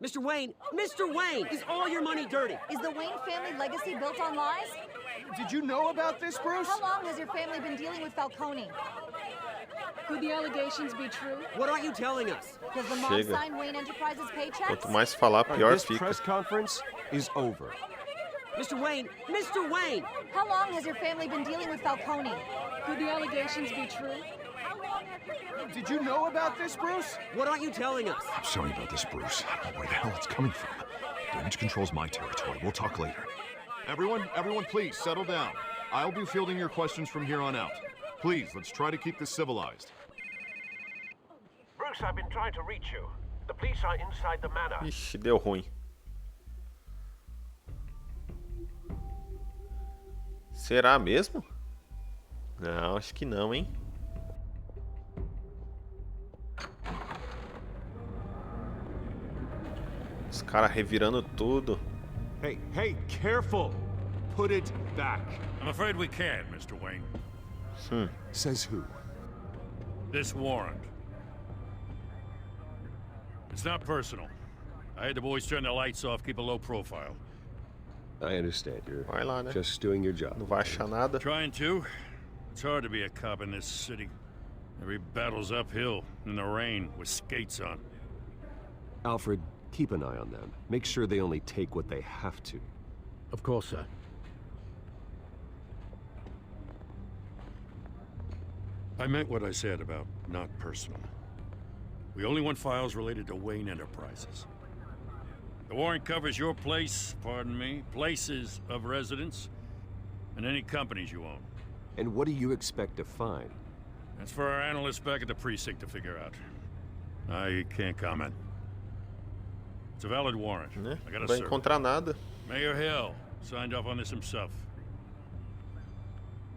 Mr. Wayne, is all your money dirty? Is the Wayne family legacy built on lies? Did you know about this, Bruce? How long has your family been dealing with Falcone? Could the allegations be true? What aren't you telling us? Does the mob Chega. sign Wayne Enterprises paychecks? Quanto mais falar, pior This fica. press conference is over. Mr. Wayne! How long has your family been dealing with Falcone? Could the allegations be true? Did you know about this, Bruce? What aren't you telling us? I'm sorry about this, Bruce. I don't know where the hell it's coming from. Damage control's my territory. We'll talk later. Everyone, please, settle down. I'll be fielding your questions from here on out. Please, let's try to keep this civilized. Bruce, I've been trying to reach you. The police are inside the manor. Ixi, deu ruim. Será mesmo? Não, acho que não, hein? Os caras revirando tudo. Hey, careful! Put it back. I'm afraid we can't, Mr. Wayne. Says who? This warrant. It's not personal. I had the boys turn the lights off, keep a low profile. I understand. You're Vai lá, né? just doing your job. Não vai achar nada. Trying to. It's hard to be a cop in this city. Every battle's uphill, in the rain, with skates on. Alfred, keep an eye on them. Make sure they only take what they have to. Of course, sir. I meant what I said about not personal. We only want files related to Wayne Enterprises. The warrant covers your place, pardon me, places of residence, and any companies you own. And what do you expect to find? That's for our analysts back at the precinct to figure out. I can't comment. It's a valid warrant. Né? I gotta Não vai serve. encontrar nada. Mayor Hill signed off on this himself.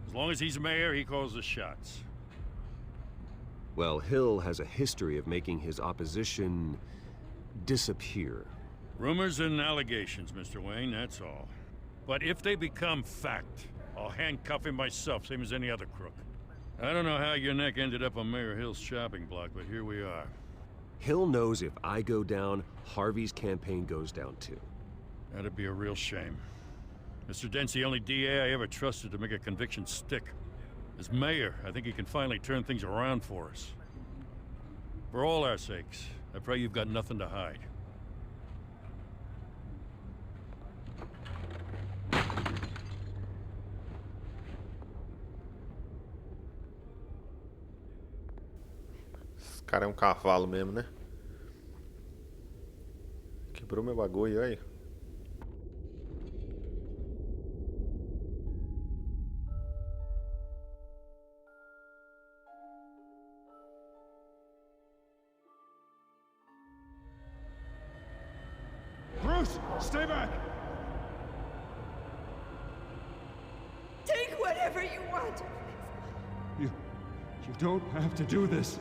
As long as he's mayor, he calls the shots. Well, Hill has a history of making his opposition disappear. Rumors and allegations, Mr. Wayne, that's all. But if they become fact, I'll handcuff him myself, same as any other crook. I don't know how your neck ended up on Mayor Hill's shopping block, but here we are. Hill knows if I go down, Harvey's campaign goes down too. That'd be a real shame. Mr. Dent's the only DA I ever trusted to make a conviction stick. As mayor, I think he can finally turn things around for us. For all our sakes, I pray you've got nothing to hide. Esse cara é um cavalo mesmo, né? Quebrou meu bagulho, aí. Bruce, stay back! Take whatever you want. You don't have to do this.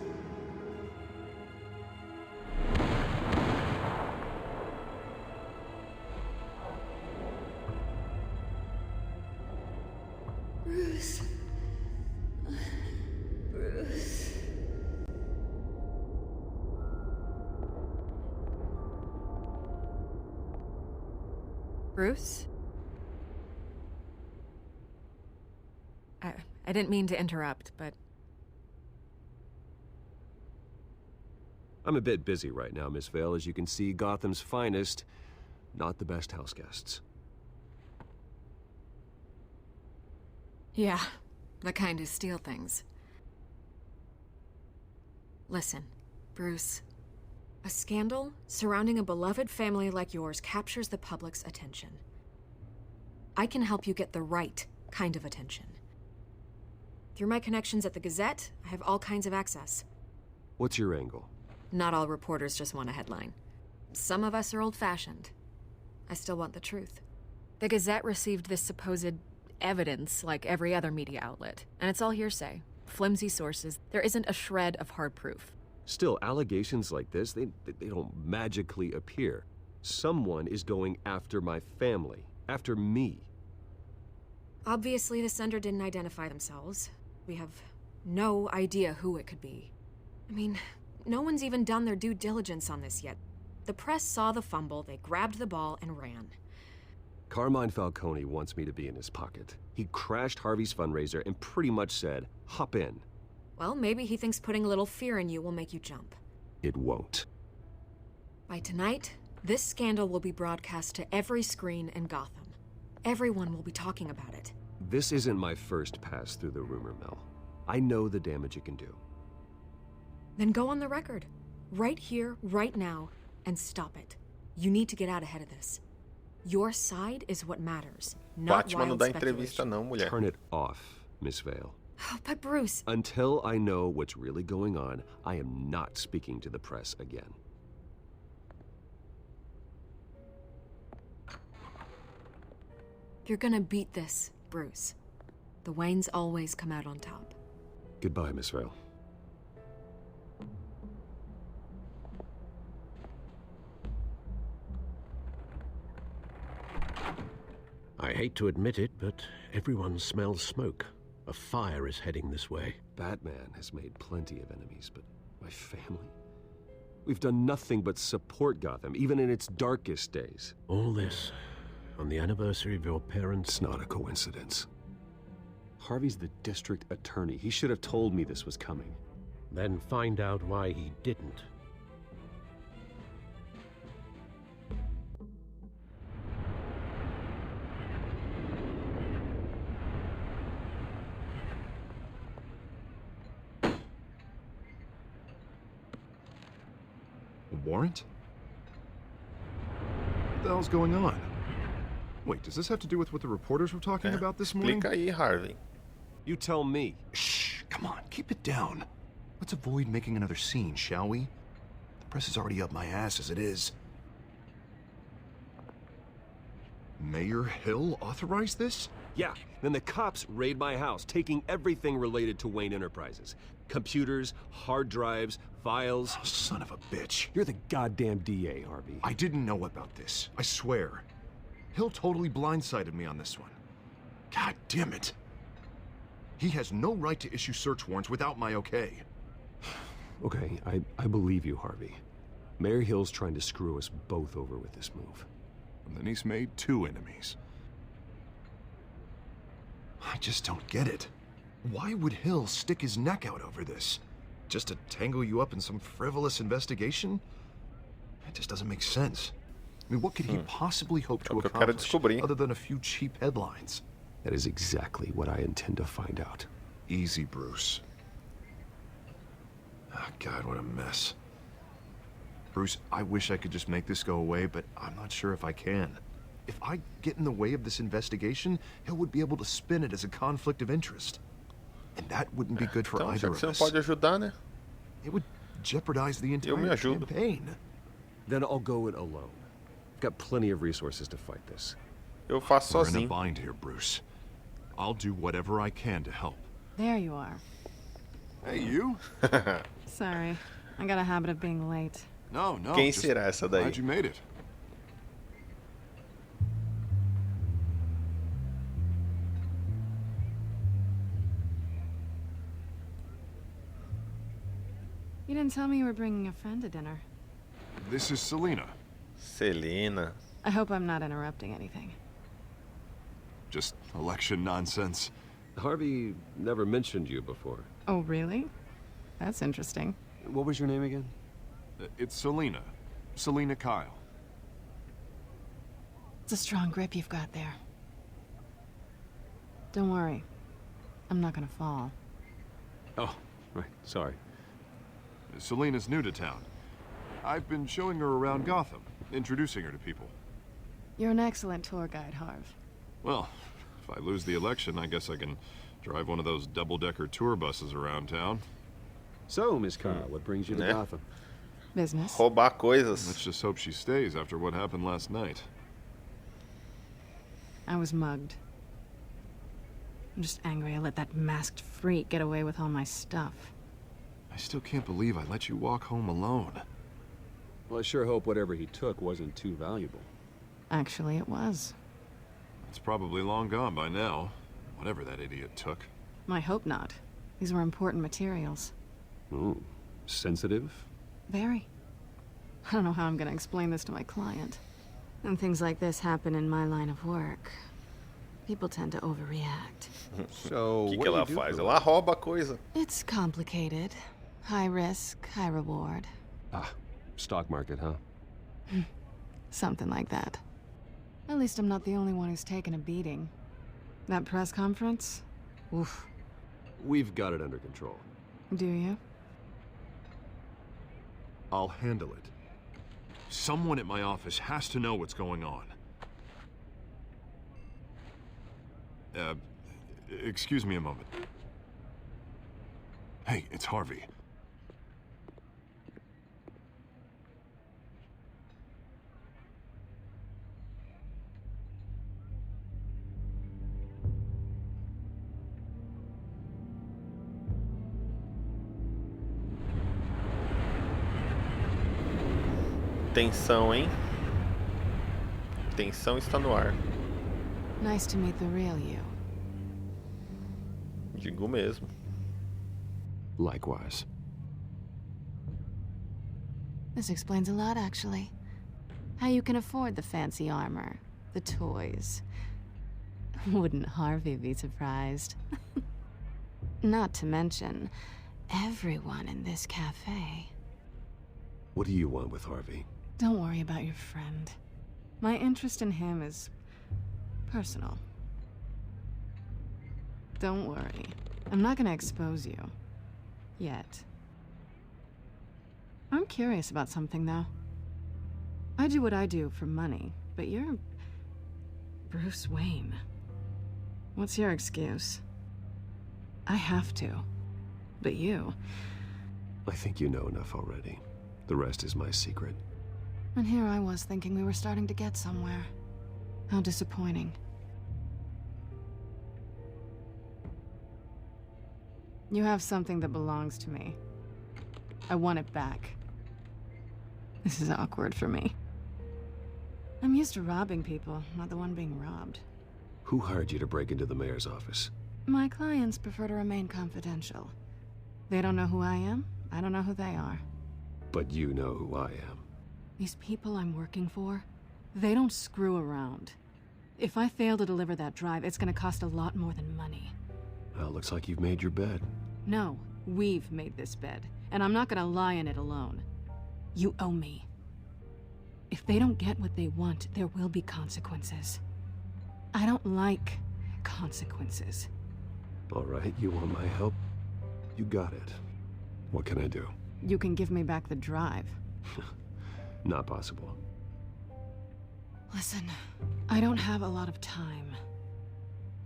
Bruce. Bruce. Bruce? I didn't mean to interrupt, but... I'm a bit busy right now, Miss Vale. As you can see, Gotham's finest, not the best house guests. Yeah, the kind who steal things. Listen, Bruce. A scandal surrounding a beloved family like yours captures the public's attention. I can help you get the right kind of attention. Through my connections at the Gazette, I have all kinds of access. What's your angle? Not all reporters just want a headline. Some of us are old-fashioned. I still want the truth. The Gazette received this supposed evidence like every other media outlet, and it's all hearsay. Flimsy sources. There isn't a shred of hard proof. Still, allegations like this, they don't magically appear. Someone is going after my family, after me. Obviously, the sender didn't identify themselves. We have no idea who it could be. I mean, no one's even done their due diligence on this yet. The press saw the fumble, they grabbed the ball and ran. Carmine Falcone wants me to be in his pocket. He crashed Harvey's fundraiser and pretty much said, hop in. Well, maybe he thinks putting a little fear in you will make you jump. It won't. By tonight, this scandal will be broadcast to every screen in Gotham. Everyone will be talking about it. This isn't my first pass through the rumor mill. I know the damage it can do. Then go on the record. Right here, right now, and stop it. You need to get out ahead of this. Your side is what matters, not Batman não wild dá entrevista speculation. não, mulher. Turn it off, Miss Vale. Oh, but Bruce... Until I know what's really going on, I am not speaking to the press again. You're gonna beat this, Bruce. The Waynes always come out on top. Goodbye, Miss Vale. I hate to admit it, but everyone smells smoke. A fire is heading this way. Batman has made plenty of enemies, but my family? We've done nothing but support Gotham, even in its darkest days. All this on the anniversary of your parents'... It's not a coincidence. Harvey's the district attorney. He should have told me this was coming. Then find out why he didn't. A warrant? What the hell's going on? Wait, does this have to do with what the reporters were talking about this morning? Explica aí, Harvey. You tell me. Shh, come on, keep it down. Let's avoid making another scene, shall we? The press is already up my ass as it is. Mayor Hill authorized this? Yeah, then the cops raid my house, taking everything related to Wayne Enterprises. Computers, hard drives, files. Oh, son of a bitch. You're the goddamn DA, Harvey. I didn't know about this, I swear. Hill totally blindsided me on this one. God damn it. He has no right to issue search warrants without my okay. Okay, I believe you, Harvey. Mayor Hill's trying to screw us both over with this move. And then he's made 2 enemies. I just don't get it. Why would Hill stick his neck out over this? Just to tangle you up in some frivolous investigation? It just doesn't make sense. I mean, what could he possibly hope to accomplish other than a few cheap headlines? That is exactly what I intend to find out. Easy, Bruce. Oh, God, what a mess. Bruce, I wish I could just make this go away, but I'm not sure if I can. If I get in the way of this investigation, Hill would be able to spin it as a conflict of interest. And that wouldn't be good for either of us. Você não pode ajudar, né? It would jeopardize the entire campaign. Then I'll go it alone. I've got plenty of resources to fight this. Eu faço We're in a sozinho. bind here, Bruce. I'll do whatever I can to help. There you are. Hey, you? Sorry. I got a habit of being late. No, no. Quem será essa daí? Glad you made it. You didn't tell me you were bringing a friend to dinner. This is Selena. Selena. I hope I'm not interrupting anything. Just election nonsense. Harvey never mentioned you before. Oh, really? That's interesting. What was your name again? It's Selena. Selena Kyle. It's a strong grip you've got there. Don't worry. I'm not gonna fall. Oh, right. Sorry. Selena's new to town. I've been showing her around Gotham, introducing her to people. You're an excellent tour guide, Harv. Well, if I lose the election, I guess I can drive one of those double-decker tour buses around town. So, Miss Kyle, what brings you to Gotham? Business. Roubar coisas. Let's just hope she stays after what happened last night. I was mugged. I'm just angry I let that masked freak get away with all my stuff. I still can't believe I let you walk home alone. Well, I sure hope whatever he took wasn't too valuable. Actually, it was. It's probably long gone by now, whatever that idiot took. I hope not. These were important materials. Ooh, sensitive? Very. I don't know how I'm gonna explain this to my client. When things like this happen in my line of work, people tend to overreact. So, O que ela faz? Ela rouba a coisa. It's complicated. High risk, high reward. Ah, stock market, huh? Something like that. At least I'm not the only one who's taken a beating. That press conference? Oof. We've got it under control. Do you? I'll handle it. Someone at my office has to know what's going on. Excuse me a moment. Hey, it's Harvey. Tensão, hein? Tensão está no ar. Nice to meet the real you. Digo mesmo. Likewise. This explains a lot, actually. How you can afford the fancy armor, the toys. Wouldn't Harvey be surprised? Not to mention, everyone in this cafe. What do you want with Harvey? Don't worry about your friend. My interest in him is personal. Don't worry. I'm not gonna expose you. Yet. I'm curious about something, though. I do what I do for money, but you're Bruce Wayne. What's your excuse? I have to. But you... I think you know enough already. The rest is my secret. And here I was thinking we were starting to get somewhere. How disappointing. You have something that belongs to me. I want it back. This is awkward for me. I'm used to robbing people, not the one being robbed. Who hired you to break into the mayor's office? My clients prefer to remain confidential. They don't know who I am, I don't know who they are. But you know who I am. These people I'm working for, they don't screw around. If I fail to deliver that drive, it's gonna cost a lot more than money. Well, looks like you've made your bed. No, we've made this bed, and I'm not gonna lie in it alone. You owe me. If they don't get what they want, there will be consequences. I don't like consequences. All right, you want my help? You got it. What can I do? You can give me back the drive. Not possible. Listen, I don't have a lot of time.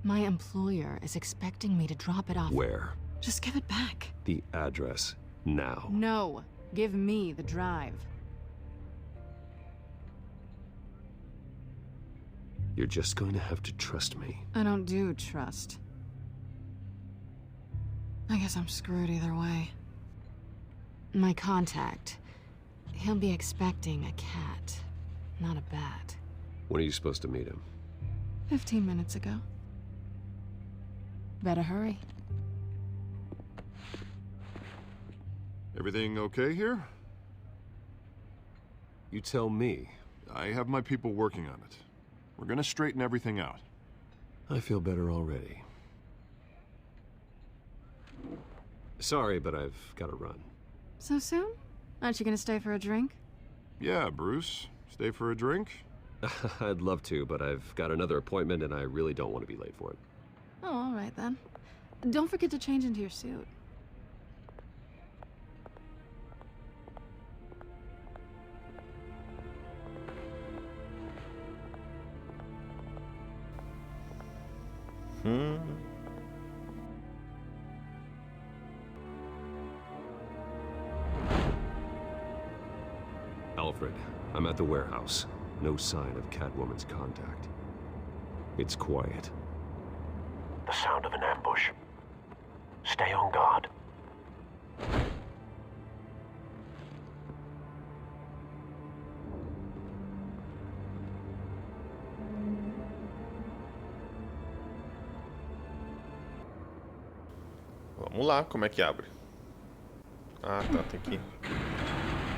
My employer is expecting me to drop it off. Where? Just give it back. The address, now. No, give me the drive. You're just going to have to trust me. I don't do trust. I guess I'm screwed either way. My contact, he'll be expecting a cat, not a bat. When are you supposed to meet him? 15 minutes ago. Better hurry. Everything okay here? You tell me. I have my people working on it. We're gonna straighten everything out. I feel better already. Sorry, but I've got to run. So soon? Aren't you gonna stay for a drink? Yeah, Bruce. Stay for a drink? I'd love to, but I've got another appointment and I really don't want to be late for it. Oh, all right then. Don't forget to change into your suit. Alfred, I'm at the warehouse. No sign of Catwoman's contact. It's quiet. The sound of an ambush. Stay on guard. Vamos lá, como é que abre? Ah, tá, tem que...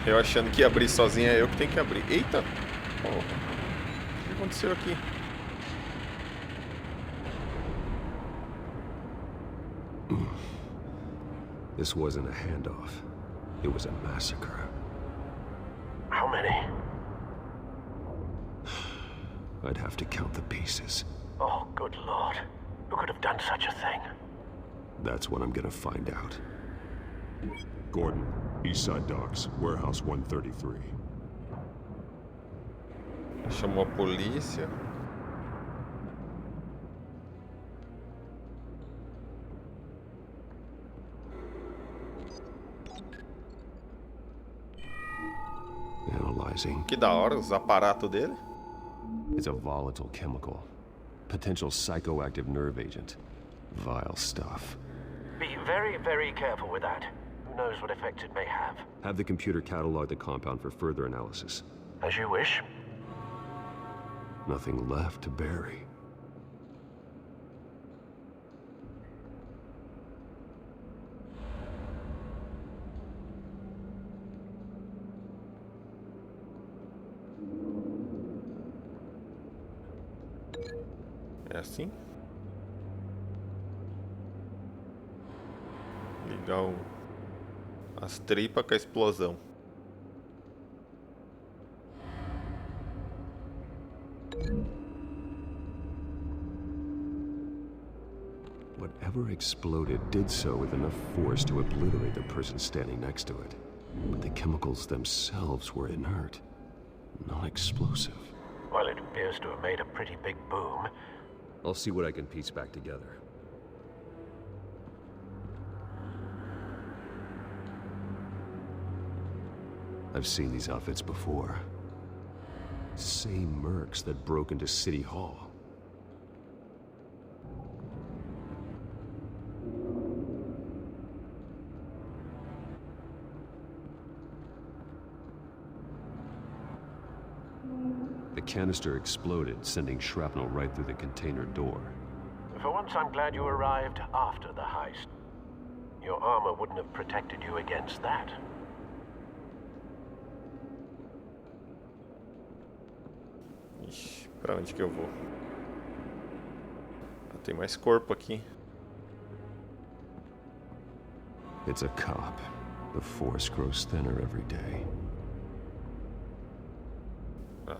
Eu achando que ia abrir sozinho, é eu que tenho que abrir. Eita! Oh, o que aconteceu aqui? This wasn't a handoff. It was a massacre. How many? I'd have to count the pieces. Oh, good lord. Who could have done such a thing? That's what I'm gonna find out. Gordon, Eastside Docks, Warehouse 133. Chamou a polícia. Analyzing. Que da hora, os aparatos dele. It's a volatile chemical. Potential psychoactive nerve agent. Vile stuff. Be very, very careful with that. Who knows what effects it may have? Have the computer catalog the compound for further analysis. As you wish. Nothing left to bury. É assim? Ligar as tripas com a explosão. Whatever exploded did so with enough force to obliterate the person standing next to it. But the chemicals themselves were inert, not explosive. Well, it appears to have made a pretty big boom. I'll see what I can piece back together. I've seen these outfits before. Same mercs that broke into City Hall. The canister exploded, sending shrapnel right through the container door. For once, I'm glad you arrived after the heist. Your armor wouldn't have protected you against that. Ixi, pra onde que eu vou? Ah, tem mais corpo aqui. It's a cop. The force grows thinner every day.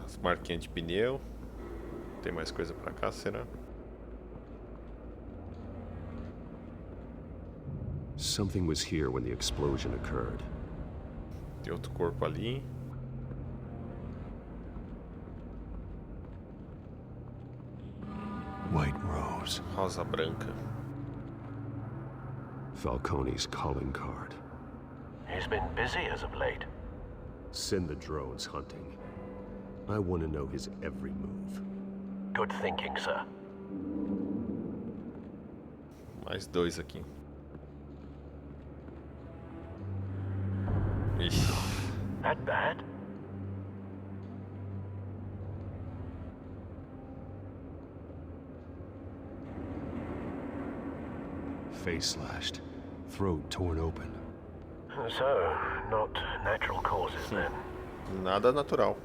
As marquinhas de pneu. Tem mais coisa pra cá, será? Something was here when the explosion occurred. Tem outro corpo ali. White Rose. Rosa branca. Falcone's calling card. He's been busy as of late. Send the drones hunting. I want to know his every move. Good thinking, sir. Mais dois aqui. Ixi. That bad? Face slashed. Throat torn open. So, not natural causes then? Nada natural.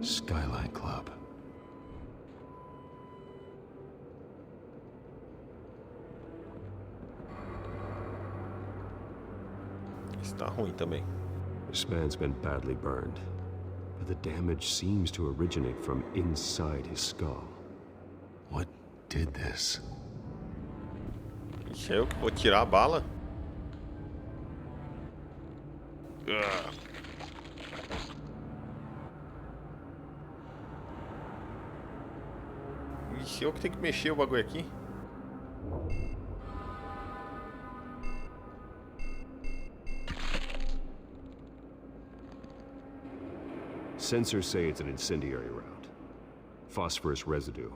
Skyline Club. Está ruim também. This man's been badly burned, but the damage seems to originate from inside his skull. What did this? Ixi, eu que vou tirar a bala? Ugh. Ixi, eu que tenho que mexer o bagulho aqui. Sensors say it's an incendiary round. Phosphorus residue.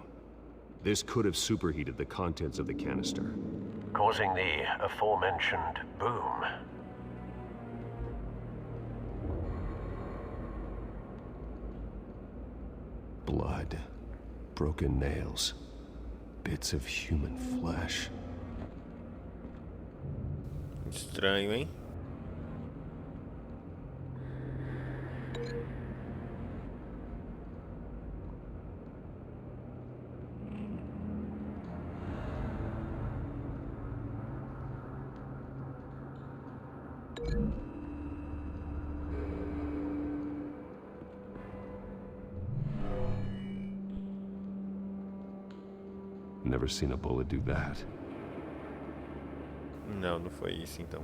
This could have superheated the contents of the canister, causing the aforementioned boom. Blood. Broken nails. Bits of human flesh. Estranho, hein? Never seen a bullet do that. Não, não foi isso então.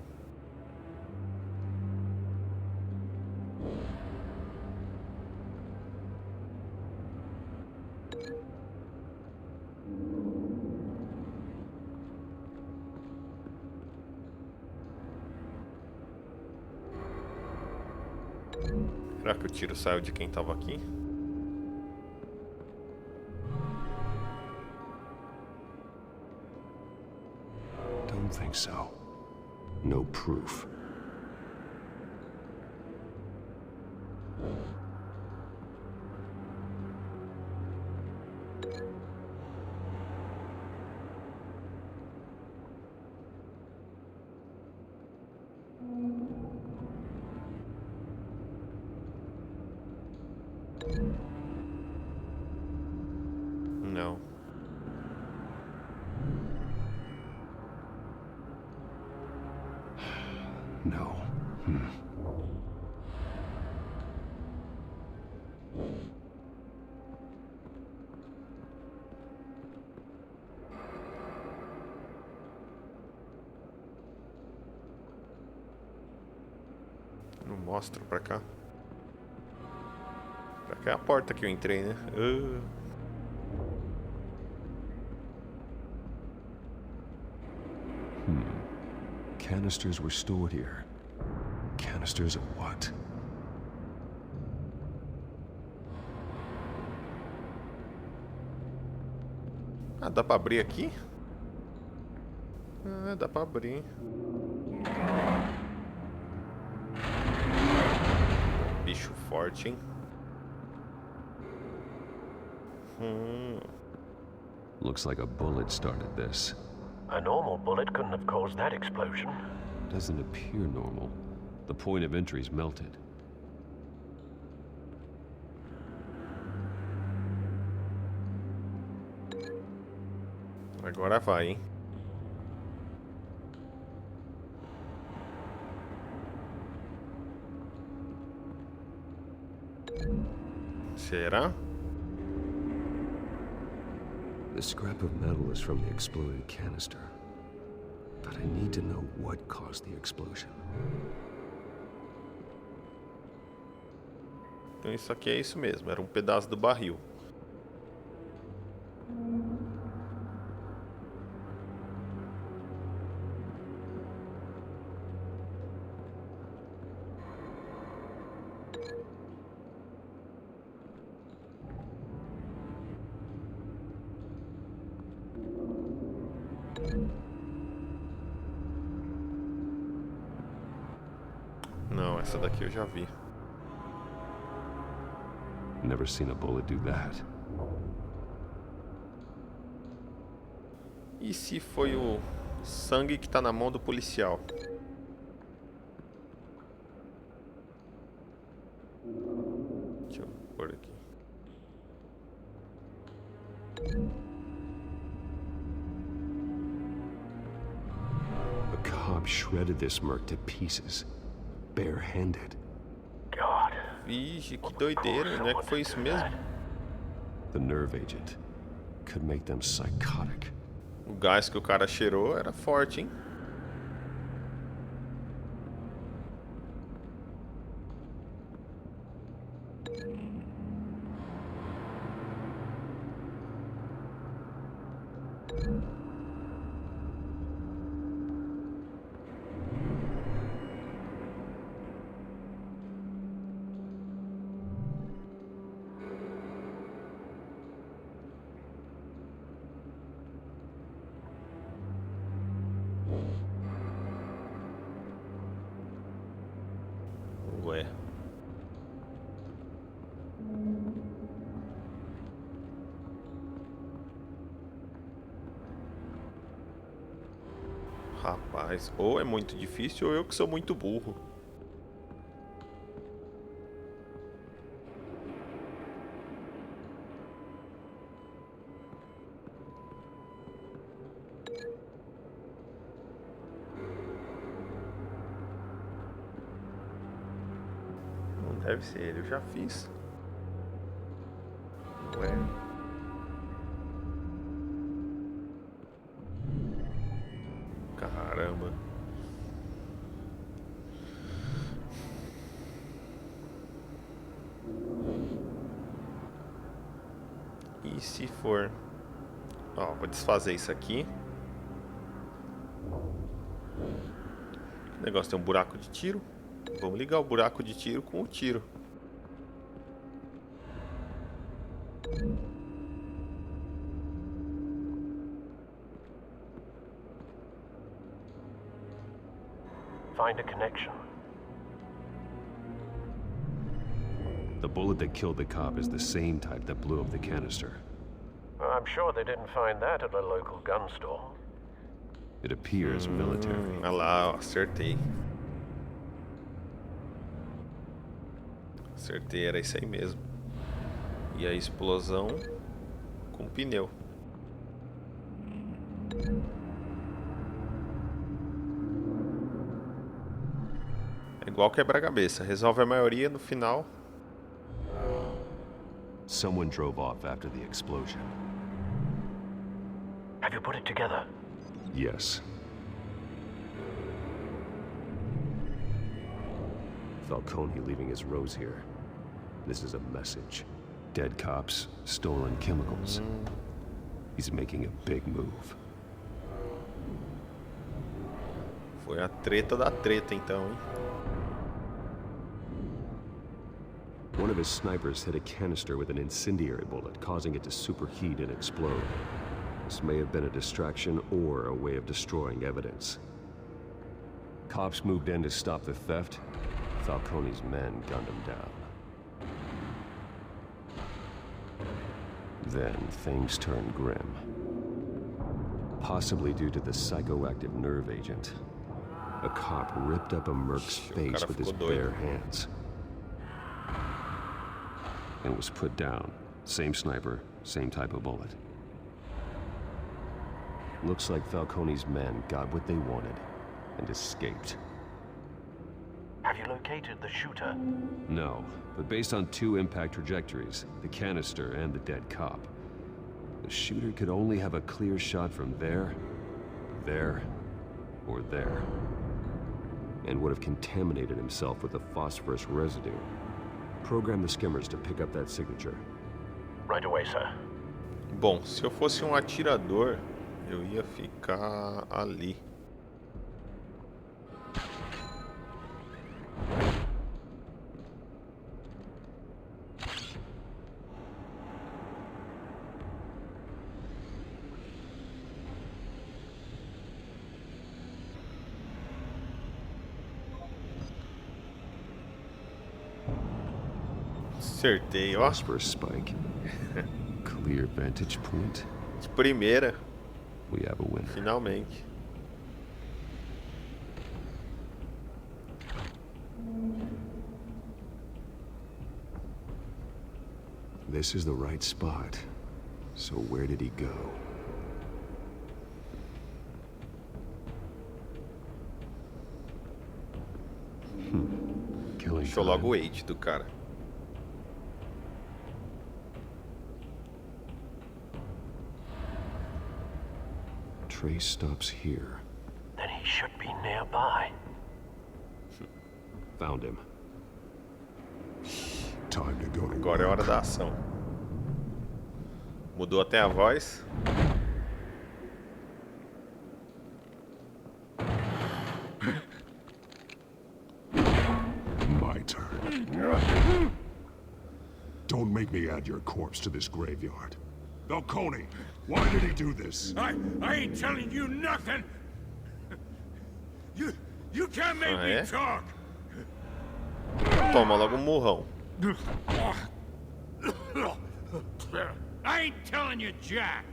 Será que o tiro saiu de quem tava aqui? Don't think so. No proof. Não. No. Não mostra pra cá. Pra cá é a porta que eu entrei, né? Canisters were stored here. Canisters of what? Ah, dá pra abrir aqui? Ah, dá pra abrir. Bicho forte, hein? Looks like a bullet started this. A normal bullet couldn't have caused that explosion. Doesn't appear normal. The point of entry's melted. Agora vai, hein? Será? The scrap of metal is from the exploded canister. But I need to know what caused the explosion. Então isso aqui é isso mesmo, era um pedaço do barril. Não, essa daqui eu já vi. Never seen a bullet do that. E se foi o sangue que tá na mão do policial? Deixa eu pôr aqui. A cop shredded this merc to pieces, bare-handed. God. Vixe, que doideira, não é que foi isso mesmo? The nerve agent could make them psychotic. O gás que o cara cheirou era forte, hein? Ué. Rapaz, ou é muito difícil ou eu que sou muito burro. Deve ser ele, eu já fiz. Ué. Caramba. E se for... Ó, vou desfazer isso aqui. O negócio tem um buraco de tiro. Vamos ligar o buraco de tiro com o tiro. Find a connection. The bullet that killed the cop is the same type that blew up the canister. I'm sure they didn't find that at a local gun store. It appears military. Olha lá, ó, acertei. Acertei, era isso aí mesmo. E a explosão com pneu. É igual quebra-cabeça. Resolve a maioria no final. Someone drove off after the explosion. Have you put it together? Yes. Falcone leaving his rose here. This is a message. Dead cops, stolen chemicals. He's making a big move. Foi a treta da treta, então, hein? One of his snipers hit a canister with an incendiary bullet, causing it to superheat and explode. This may have been a distraction or a way of destroying evidence. Cops moved in to stop the theft. Falcone's men gunned him down. Then things turned grim. Possibly due to the psychoactive nerve agent. A cop ripped up a merc's face with his bare hands. And was put down. Same sniper, same type of bullet. Looks like Falcone's men got what they wanted and escaped. Have you located the shooter? No, but based on two impact trajectories, the canister and the dead cop, the shooter could only have a clear shot from there, or there, and would have contaminated himself with the phosphorus residue. Program the skimmers to pick up that signature. Right away, sir. Bom, se eu fosse um atirador, eu ia ficar ali. Acertei, ó. For a spike. Clear vantage point. De primeira. We have a winner. Finalmente. This is the right spot. So where did he go? Killing Deixou logo o 8 do cara. Trace stops here. Then he should be nearby. Found him. Time to go to Agora é hora da ação. Mudou até a voz. My turn. Don't make me add your corpse to this graveyard. Falcone, why did he do this? I ain't telling you nothing. You can't make me talk. Toma logo murrão. I ain't telling you, Jack.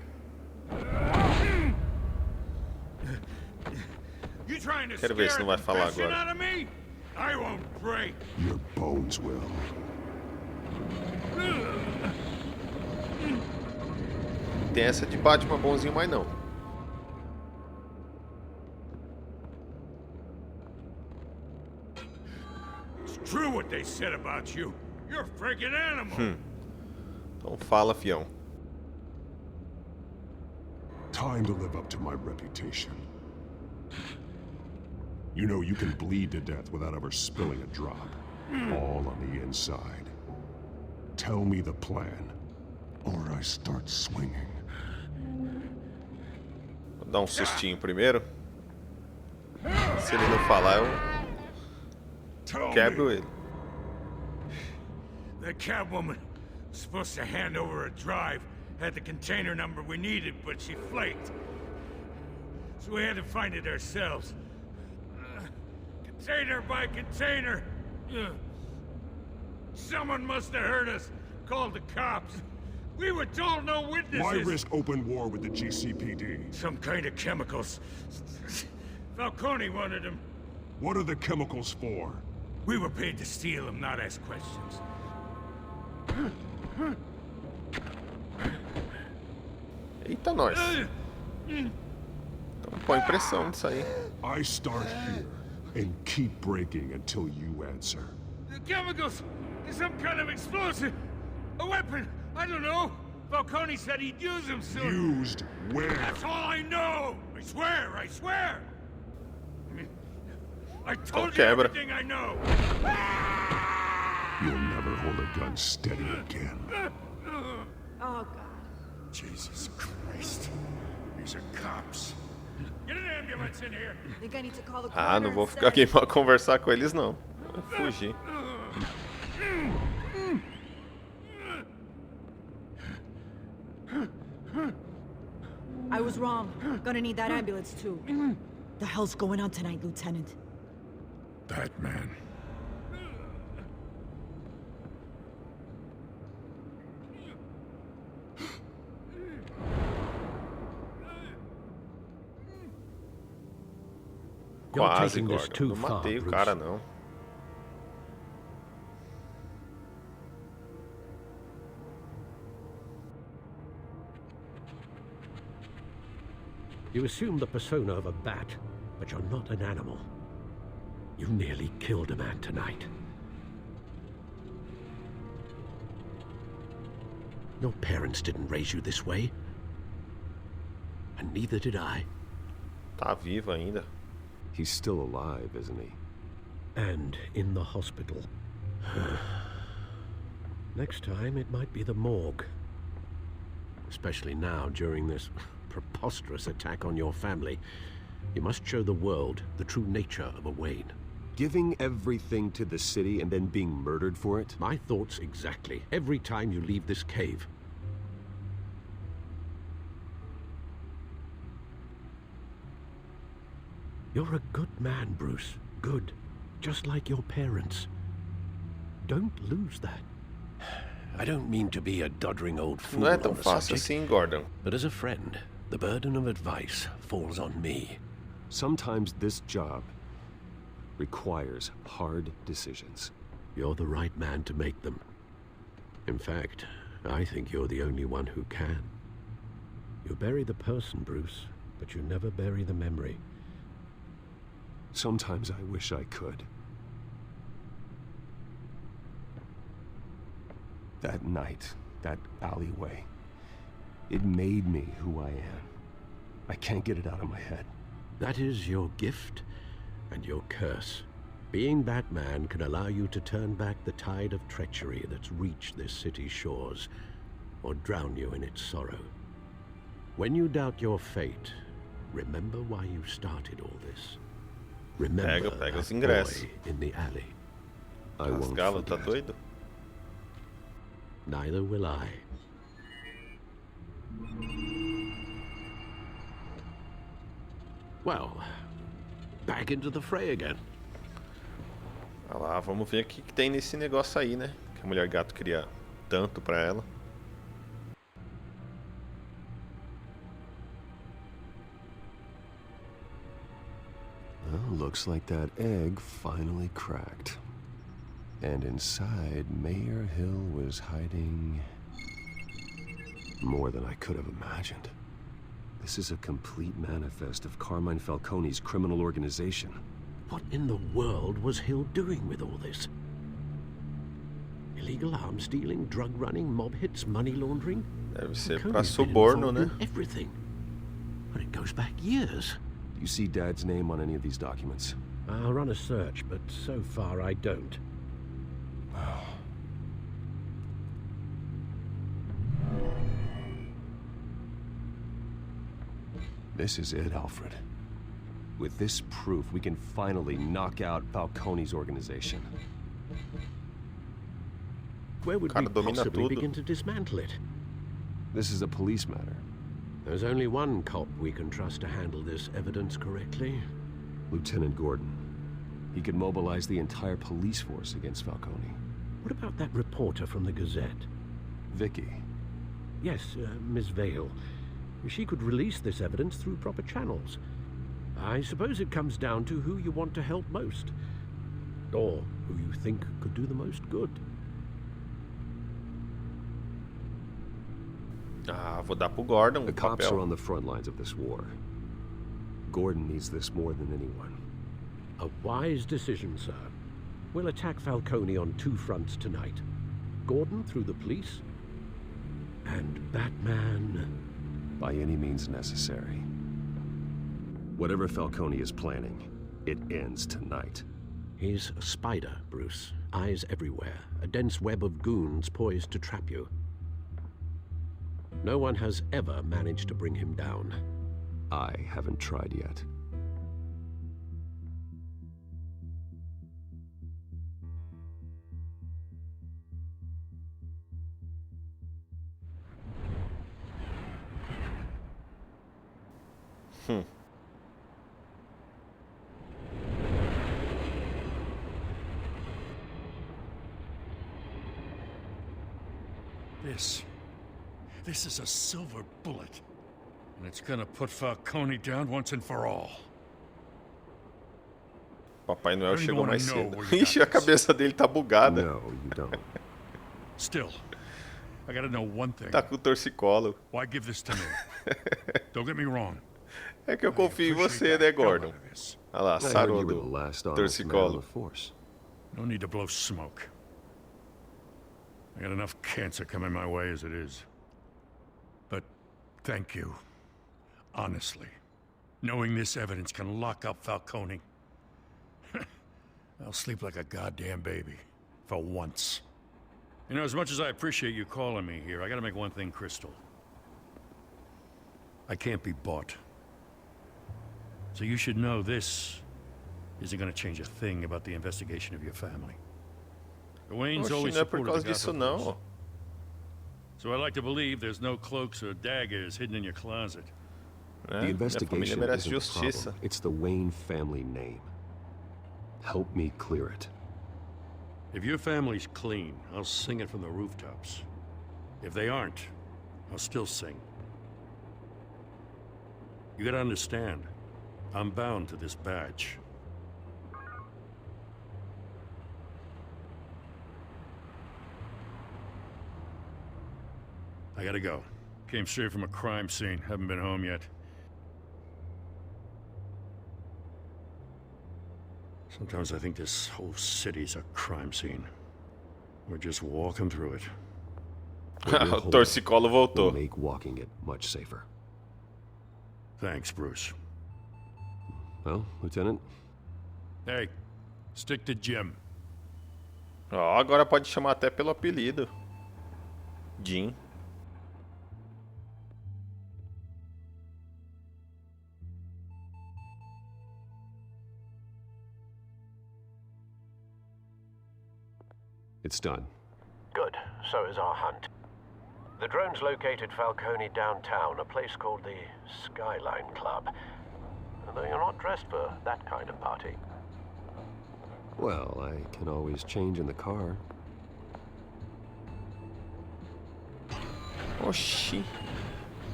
You trying to Quero ver se não vai falar agora. out of me? I won't break. Your bones will. Tem essa de Batman bonzinho, mas não. It's true what they said about you. You're a freaking animal. Então fala, fião. Time to live up to my reputation. You know you can bleed to death without ever spilling a drop. All on the inside. Tell me the plan, or I start swinging. Vou dar um sustinho primeiro. Se ele não falar, eu quebro ele. The Catwoman was supposed to hand over a drive, had the container number we needed, but she flaked. So we had to find it ourselves. Container by container. Someone must have heard us, called the cops. We were told no witnesses. Why risk open war with the GCPD? Some kind of chemicals. Falcone wanted them. What are the chemicals for? We were paid to steal them, not ask questions. Eita, nós. Então põe pressão nisso aí. I start here and keep breaking until you answer. The chemicals! Some kind of explosive! A weapon! I don't know! Falcone said he'd use them soon! Used where? That's all I know! I swear! I swear! I told you everything I know! You'll never hold a gun steady again. Oh, God. Jesus Christ. These are cops. Get an ambulance in here! Think I need to call the Ah, não coroner vou instead? ficar aqui pra conversar com eles, não. Vou fugir. I was wrong. Gonna need that ambulance, too. The hell's going on tonight, Lieutenant? Batman. You're Quase, taking this Gordon. too Não far, matei o Bruce. cara, não. You assume the persona of a bat, but you're not an animal. You nearly killed a man tonight. Your parents didn't raise you this way. And neither did I. Tá vivo ainda. He's still alive, isn't he? And in the hospital. Next time, it might be the morgue. Especially now, during this preposterous attack on your family. You must show the world the true nature of a Wayne. Giving everything to the city and then being murdered for it? My thoughts exactly. Every time you leave this cave. You're a good man, Bruce. Good. Just like your parents. Don't lose that. I don't mean to be a doddering old fool Não é on tão the fácil subject, assim, Gordon. but as a friend, the burden of advice falls on me. Sometimes this job requires hard decisions. You're the right man to make them. In fact, I think you're the only one who can. You bury the person, Bruce, but you never bury the memory. Sometimes I wish I could. That night, that alleyway, it made me who I am. I can't get it out of my head. That is your gift and your curse. Being Batman can allow you to turn back the tide of treachery that's reached this city's shores, or drown you in its sorrow. When you doubt your fate, remember why you started all this. Remember Pega os that ingressos. boy in the alley. I won't Galo, tá forget. doido? Neither will I. Well, back into the fray again. Olha lá, vamos ver o que tem nesse negócio aí, né? Que a mulher gato queria tanto pra ela. Well, looks like that egg finally cracked. And inside, Mayor Hill was hiding more than I could have imagined. This is a complete manifest of Carmine Falcone's criminal organization. What in the world was Hill doing with all this? Illegal arms dealing, drug running, mob hits, money laundering? Deve ser Falcone's pra been suborno, involved né? in everything. But it goes back years. Do you see Dad's name on any of these documents? I'll run a search, but so far I don't. This is it, Alfred. With this proof, we can finally knock out Falcone's organization. Where would we possibly begin to dismantle it? This is a police matter. There's only one cop we can trust to handle this evidence correctly. Lieutenant Gordon. He could mobilize the entire police force against Falcone. What about that reporter from the Gazette? Vicky. Yes, Miss Vale. She could release this evidence through proper channels. I suppose it comes down to who you want to help most. Or who you think could do the most good. Ah, vou dar pro Gordon The o cops are papel. on the front lines of this war. Gordon needs this more than anyone. A wise decision, sir. We'll attack Falcone on 2 fronts tonight. Gordon through the police, and Batman... by any means necessary. Whatever Falcone is planning, it ends tonight. He's a spider, Bruce. Eyes everywhere. A dense web of goons poised to trap you. No one has ever managed to bring him down. I haven't tried yet. This is a silver bullet. And it's gonna put Falcone down once and for all. Papai Noel chegou mais cedo. Ixi, a cabeça dele tá bugada. No, you don't. Still, I gotta know one thing. Tá com o torcicolo. Why give this to me? Don't get me wrong. É que eu confio em você, né, Gordon? Olha lá, sarou do torcicolo. No need to blow smoke. I got enough cancer coming my way as it is. But thank you. Honestly. Knowing this evidence can lock up Falcone. I'll sleep like a goddamn baby. For once. You know, as much as I appreciate you calling me here, I gotta make one thing crystal. I can't be bought. So you should know this isn't gonna change a thing about the investigation of your family. The Waynes always supported the Gotham Police. So I like to believe there's no cloaks or daggers hidden in your closet. The investigation isn't the problem. It's the Wayne family name. Help me clear it. If your family's clean, I'll sing it from the rooftops. If they aren't, I'll still sing. You gotta understand, I'm bound to this badge. I gotta go. Came straight from a crime scene. Haven't been home yet. Sometimes I think this whole city's a crime scene. We're just walking through it. O torcicolo voltou. Will make walking it much safer. Thanks, Bruce. Well, Lieutenant? Hey, stick to Jim. Ó, agora pode chamar até pelo apelido. Jim. It's done. Good. So is our hunt. The drones located Falcone downtown, a place called the Skyline Club. Though you're not dressed for that kind of party. Well, I can always change in the car. Oxi.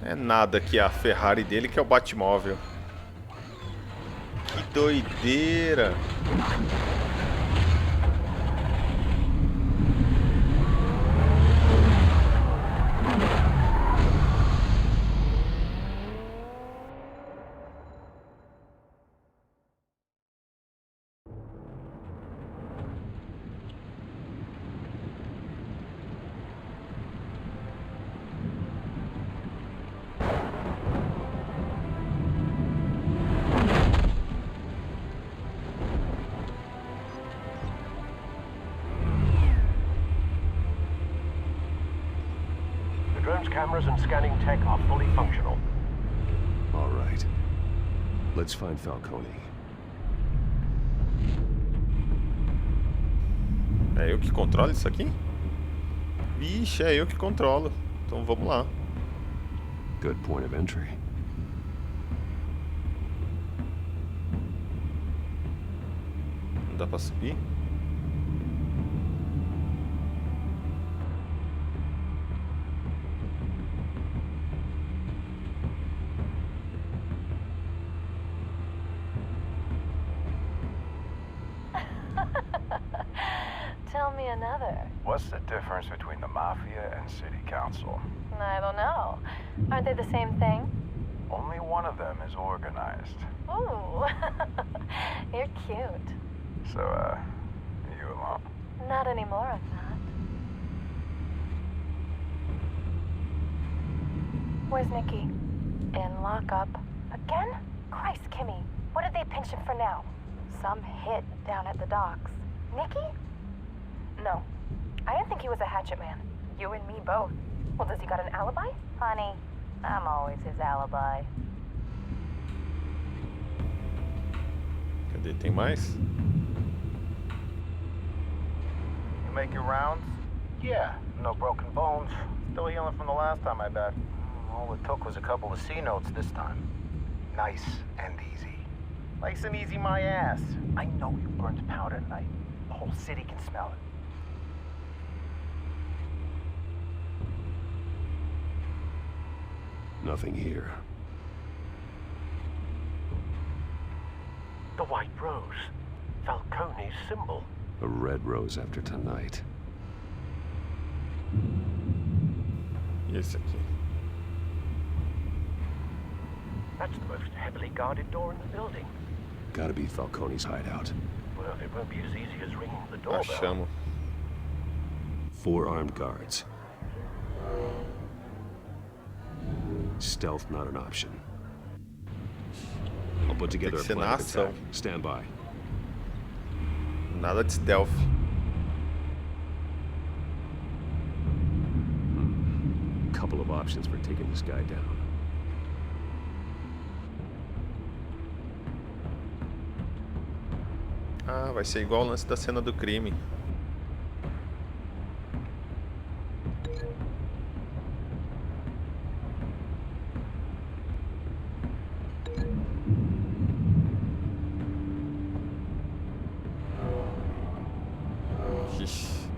É nada que a Ferrari dele que é o Batmóvel. Que doideira. Cameras and scanning tech are fully functional. All right. Let's find Falcone. É eu que controlo isso aqui? Vixe, é eu que controlo. Então vamos lá. Good point of entry. Não dá pra subir? Tell me another. What's the difference between the Mafia and City Council? I don't know. Aren't they the same thing? Only one of them is organized. Ooh, you're cute. So, you alone? Not anymore, I'm not. Where's Nikki? In lockup. Again? Christ, Kimmy. What did they pinch him for now? Some hit down at the docks. Nikki? No. I didn't think he was a hatchet man. You and me both. Well, does he got an alibi? Honey, I'm always his alibi. Cadê? Tem mais? You make your rounds? Yeah, no broken bones. Still healing from the last time, I bet. All it took was a couple of C notes this time. Nice and easy. Nice and easy my ass. I know you burned powder tonight. The whole city can smell it. Nothing here. The white rose. Falcone's symbol. A red rose after tonight. E esse aqui? That's the most heavily guarded door in the building. Gotta be Falcone's hideout. Well, it won't be as easy as ringing the doorbell. Achamos. 4 armed guards. Stealth not an option. I'll put together a Tem que ser plan na of ação. attack. Stand by. Nada de stealth. Couple of options for taking this guy down. Ah, vai ser igual o lance da cena do crime. Ixi.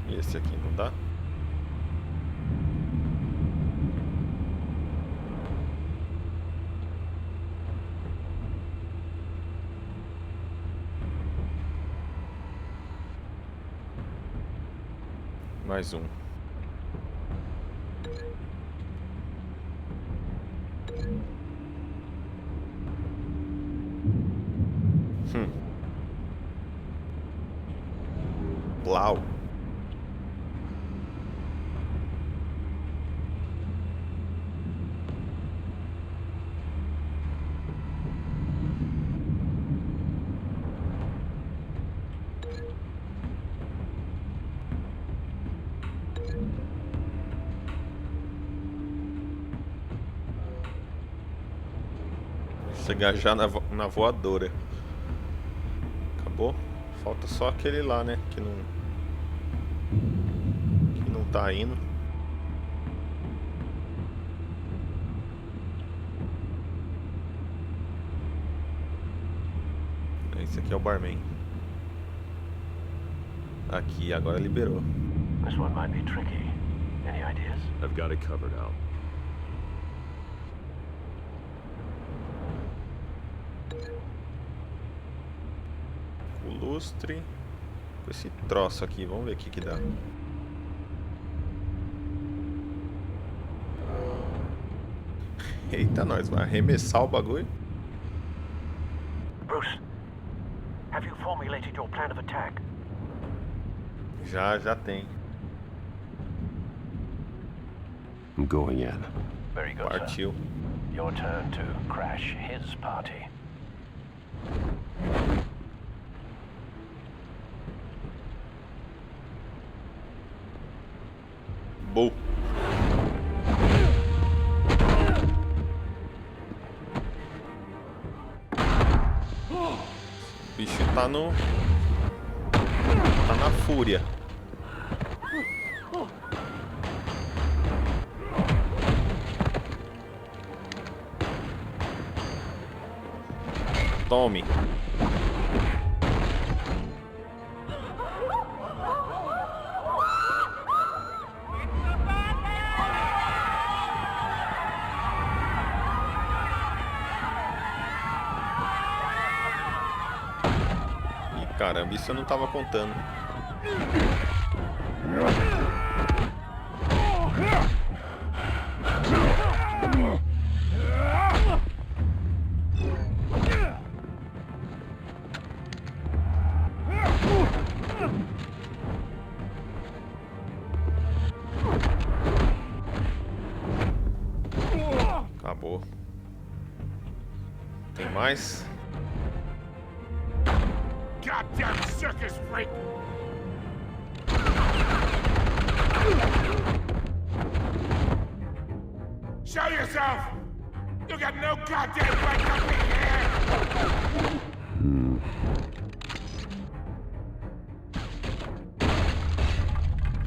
E esse aqui não dá? Mais um. Blau. Chegar já na voadora. Acabou? Falta só aquele lá, né? Que não tá indo. Esse aqui é o barman. Aqui, agora liberou. This one might be tricky. Any ideas? I've got it covered out. O lustre. Com esse troço aqui, vamos ver o que dá. Eita, nós vai arremessar o bagulho. Bruce, have you formulated your plan of attack? Já tem. I'm going in. Very good, Partiu. sir. Your turn to crash his party. Boa. O bicho tá na fúria. Tome. Ih, caramba, isso eu não tava contando. Acabou. Tem mais? Goddamn circus freak! Show yourself! You got no goddamn right to be here!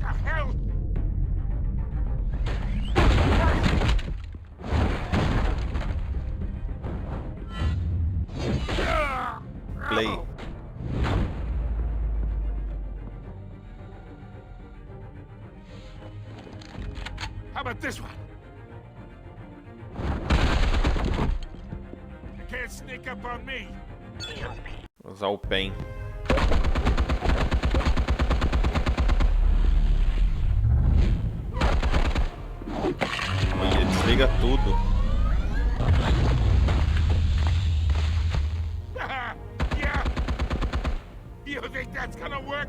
The hell? Play. How about this one? You can't sneak up on me. Vou usar o pen. Olha, desliga tudo. Yeah? You think that's gonna work?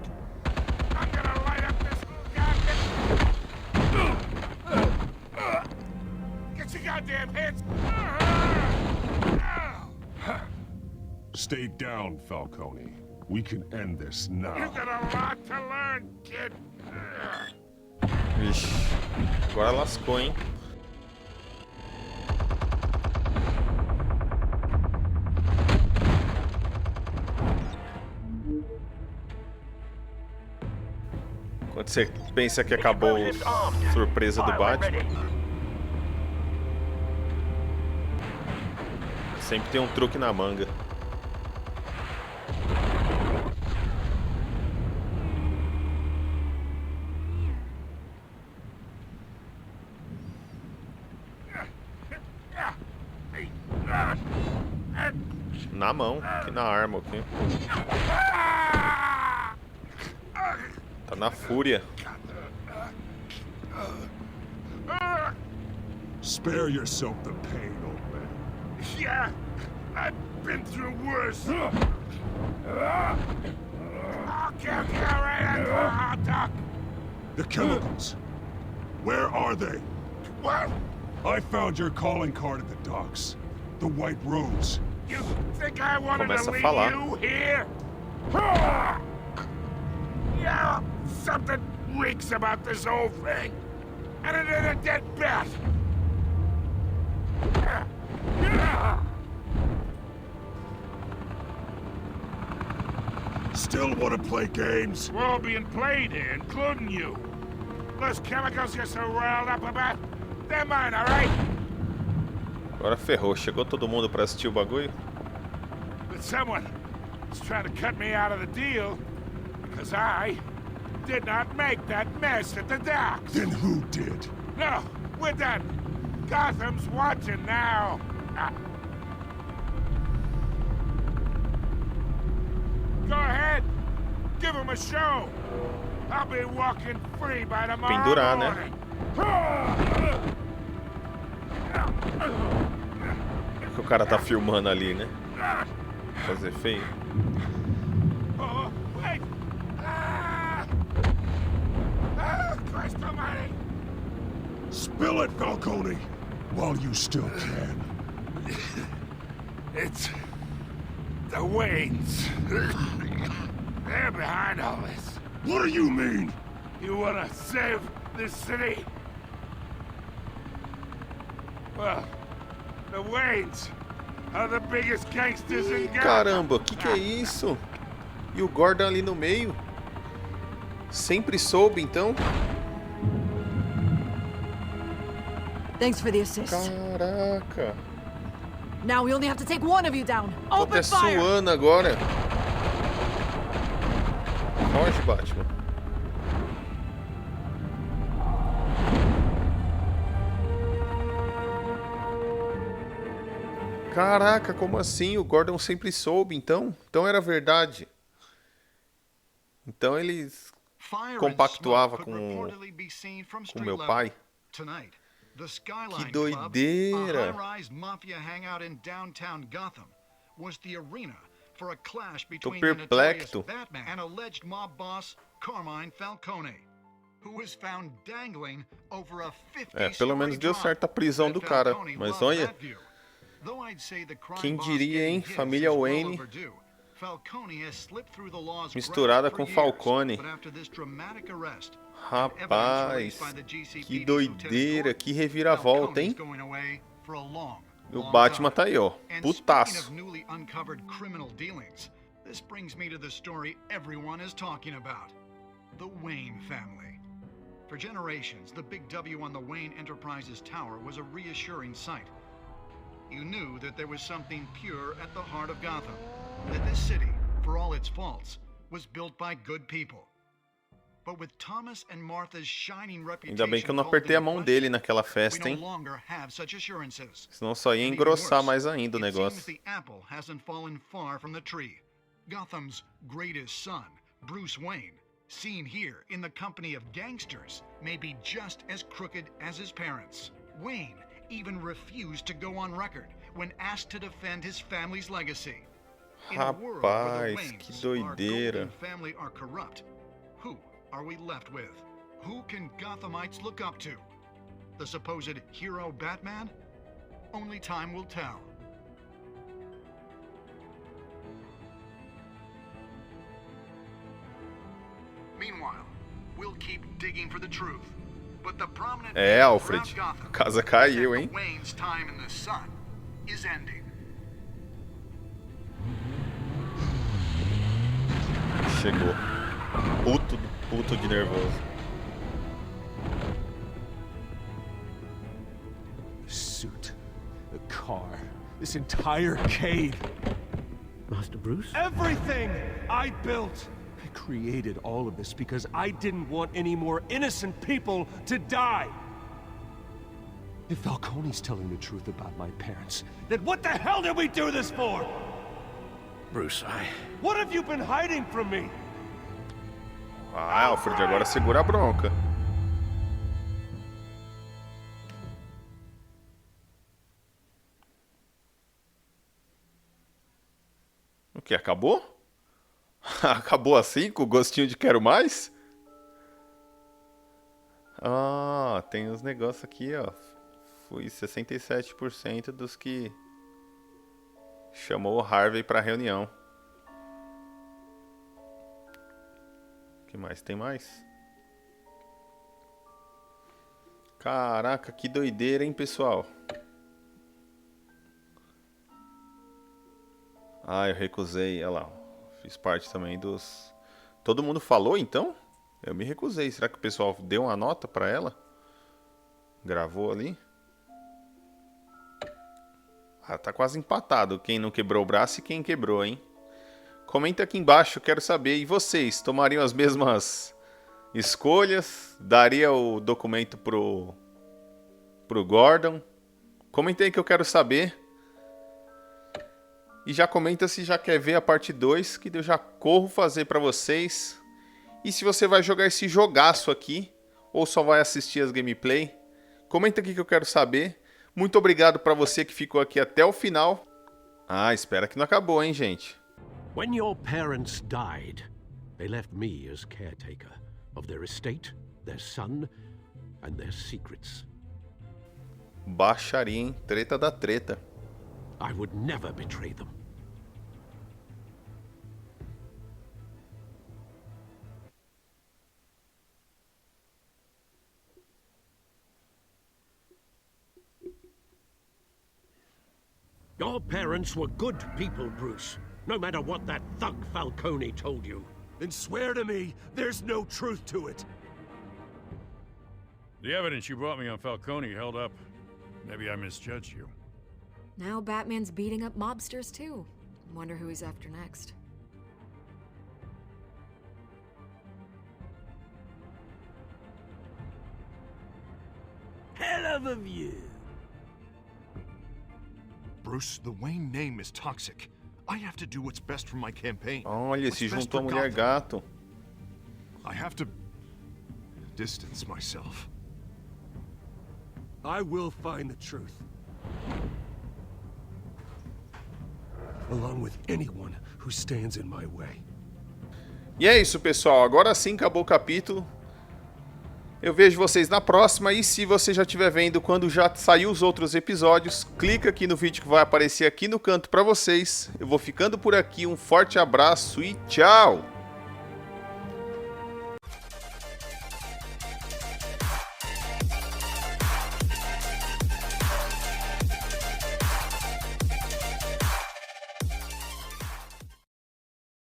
I'm gonna light up this goddamn... Get your goddamn hands... Stay down, Falcone. We can end this now. You got a lot to learn, kid. Vixe, agora lascou, hein? Quando você pensa que acabou a surpresa do Batman, sempre tem um truque na manga. Na mão, aqui na arma, aqui. Tá na fúria. Spare yourself the pain, old man. Yeah, I've been through worse. I'll kill you right at the hot dog. The chemicals. Where are they? What? I found your calling card at the docks. The White Rose. You think I wanted Começa to a leave falar. you here? Yeah, something reeks about this whole thing. And it ain't a dead bat. Still want to play games? We're all being played here, including you. Those chemicals you're so riled up about, they're mine, all right? Agora ferrou. Chegou todo mundo pra assistir o bagulho? But someone is trying to cut me out of the deal because I did not make that mess at the docks. Then who did? No, we're done. Gotham's watching now. Go ahead. Give him a show. I'll be walking free by tomorrow Pendurar, né? morning. Que o cara tá filmando ali, né? Fazer feio. Oh, wait. Christ almighty. Spill it, Falcone, while you still can. It's the Waynes. They're behind all this. What do you mean? You wanna save this city? Well, the Waynes are the biggest gangsters in Gotham. Caramba, que é isso? E o Gordon ali no meio? Sempre soube, então? Thanks for the assist. Caraca. Now we only have to take one of you down. Tô Open até fire! suando agora. Foge, Batman. Caraca, como assim? O Gordon sempre soube, então? Então era verdade. Então eles compactuava com meu pai. Que doideira! Tô perplexo. Pelo menos deu certo a prisão do cara. Mas olha, quem diria, hein? Família Wayne misturada com Falcone. Rapaz, que doideira, que reviravolta, hein? E o Batman tá aí, ó, putaço. This brings me to the story everyone is talking about. The Wayne family. For generations, the big W on the Wayne Enterprises tower was a reassuring sight. You knew that there was something pure at the heart of Gotham. That this city, for all its faults, was built by good people. But with Thomas and Martha's shining reputation, ainda bem que eu não apertei a mão dele naquela festa, hein? Senão só ia engrossar mais ainda o negócio. Gotham's greatest son, Bruce Wayne, seen here in the company of gangsters, may be just as crooked as his parents. Wayne even refused to go on record when asked to defend his family's legacy. Rapaz, que doideira. Family are corrupt. Who are we left with? Who can Gothamites look up to? The supposed hero Batman? Only time will tell. Meanwhile, we'll keep digging for the truth. But the prominent Alfred, a casa caiu, hein? Wayne's time in the sun is ending. Chegou. Puto de nervoso. The suit, the car, this entire cave. Master Bruce? Everything I built! I created all of this because I didn't want any more innocent people to die. If Falcone's telling the truth about my parents, then what the hell did we do this for? Bruce, What have you been hiding from me? Alfred, agora segura a bronca. O que? Acabou? Acabou assim, com o gostinho de quero mais? Ah, tem uns negócios aqui, ó. Fui 67% dos que chamou o Harvey pra reunião. O que mais? Tem mais? Caraca, que doideira, hein, pessoal? Ah, eu recusei, olha lá. Fiz parte também dos... Todo mundo falou, então? Eu me recusei. Será que o pessoal deu uma nota pra ela? Gravou ali? Ah, tá quase empatado. Quem não quebrou o braço e quem quebrou, hein? Comenta aqui embaixo, quero saber. E vocês, tomariam as mesmas escolhas? Daria o documento pro Gordon? Comenta aí que eu quero saber. E já comenta se já quer ver a parte 2, que eu já corro fazer pra vocês. E se você vai jogar esse jogaço aqui, ou só vai assistir as gameplay, comenta aqui que eu quero saber. Muito obrigado pra você que ficou aqui até o final. Ah, espera que não acabou, hein, gente. When your parents died, they left me as caretaker of their estate, their son, and their secrets. Baixaria, hein? Treta da treta. I would never betray them. Your parents were good people, Bruce. No matter what that thug Falcone told you. Then swear to me there's no truth to it. The evidence you brought me on Falcone held up. Maybe I misjudged you. Now Batman's beating up mobsters too. Wonder who he's after next. Hell of a view. Bruce, the Wayne name is toxic. I have to do what's best for my campaign. Olha, se juntou a mulher gato. I have to distance myself. I will find the truth. Along with anyone who stands in my way. E é isso, pessoal. Agora sim acabou o capítulo. Eu vejo vocês na próxima. E se você já estiver vendo quando já saiu os outros episódios, clica aqui no vídeo que vai aparecer aqui no canto para vocês. Eu vou ficando por aqui. Um forte abraço e tchau!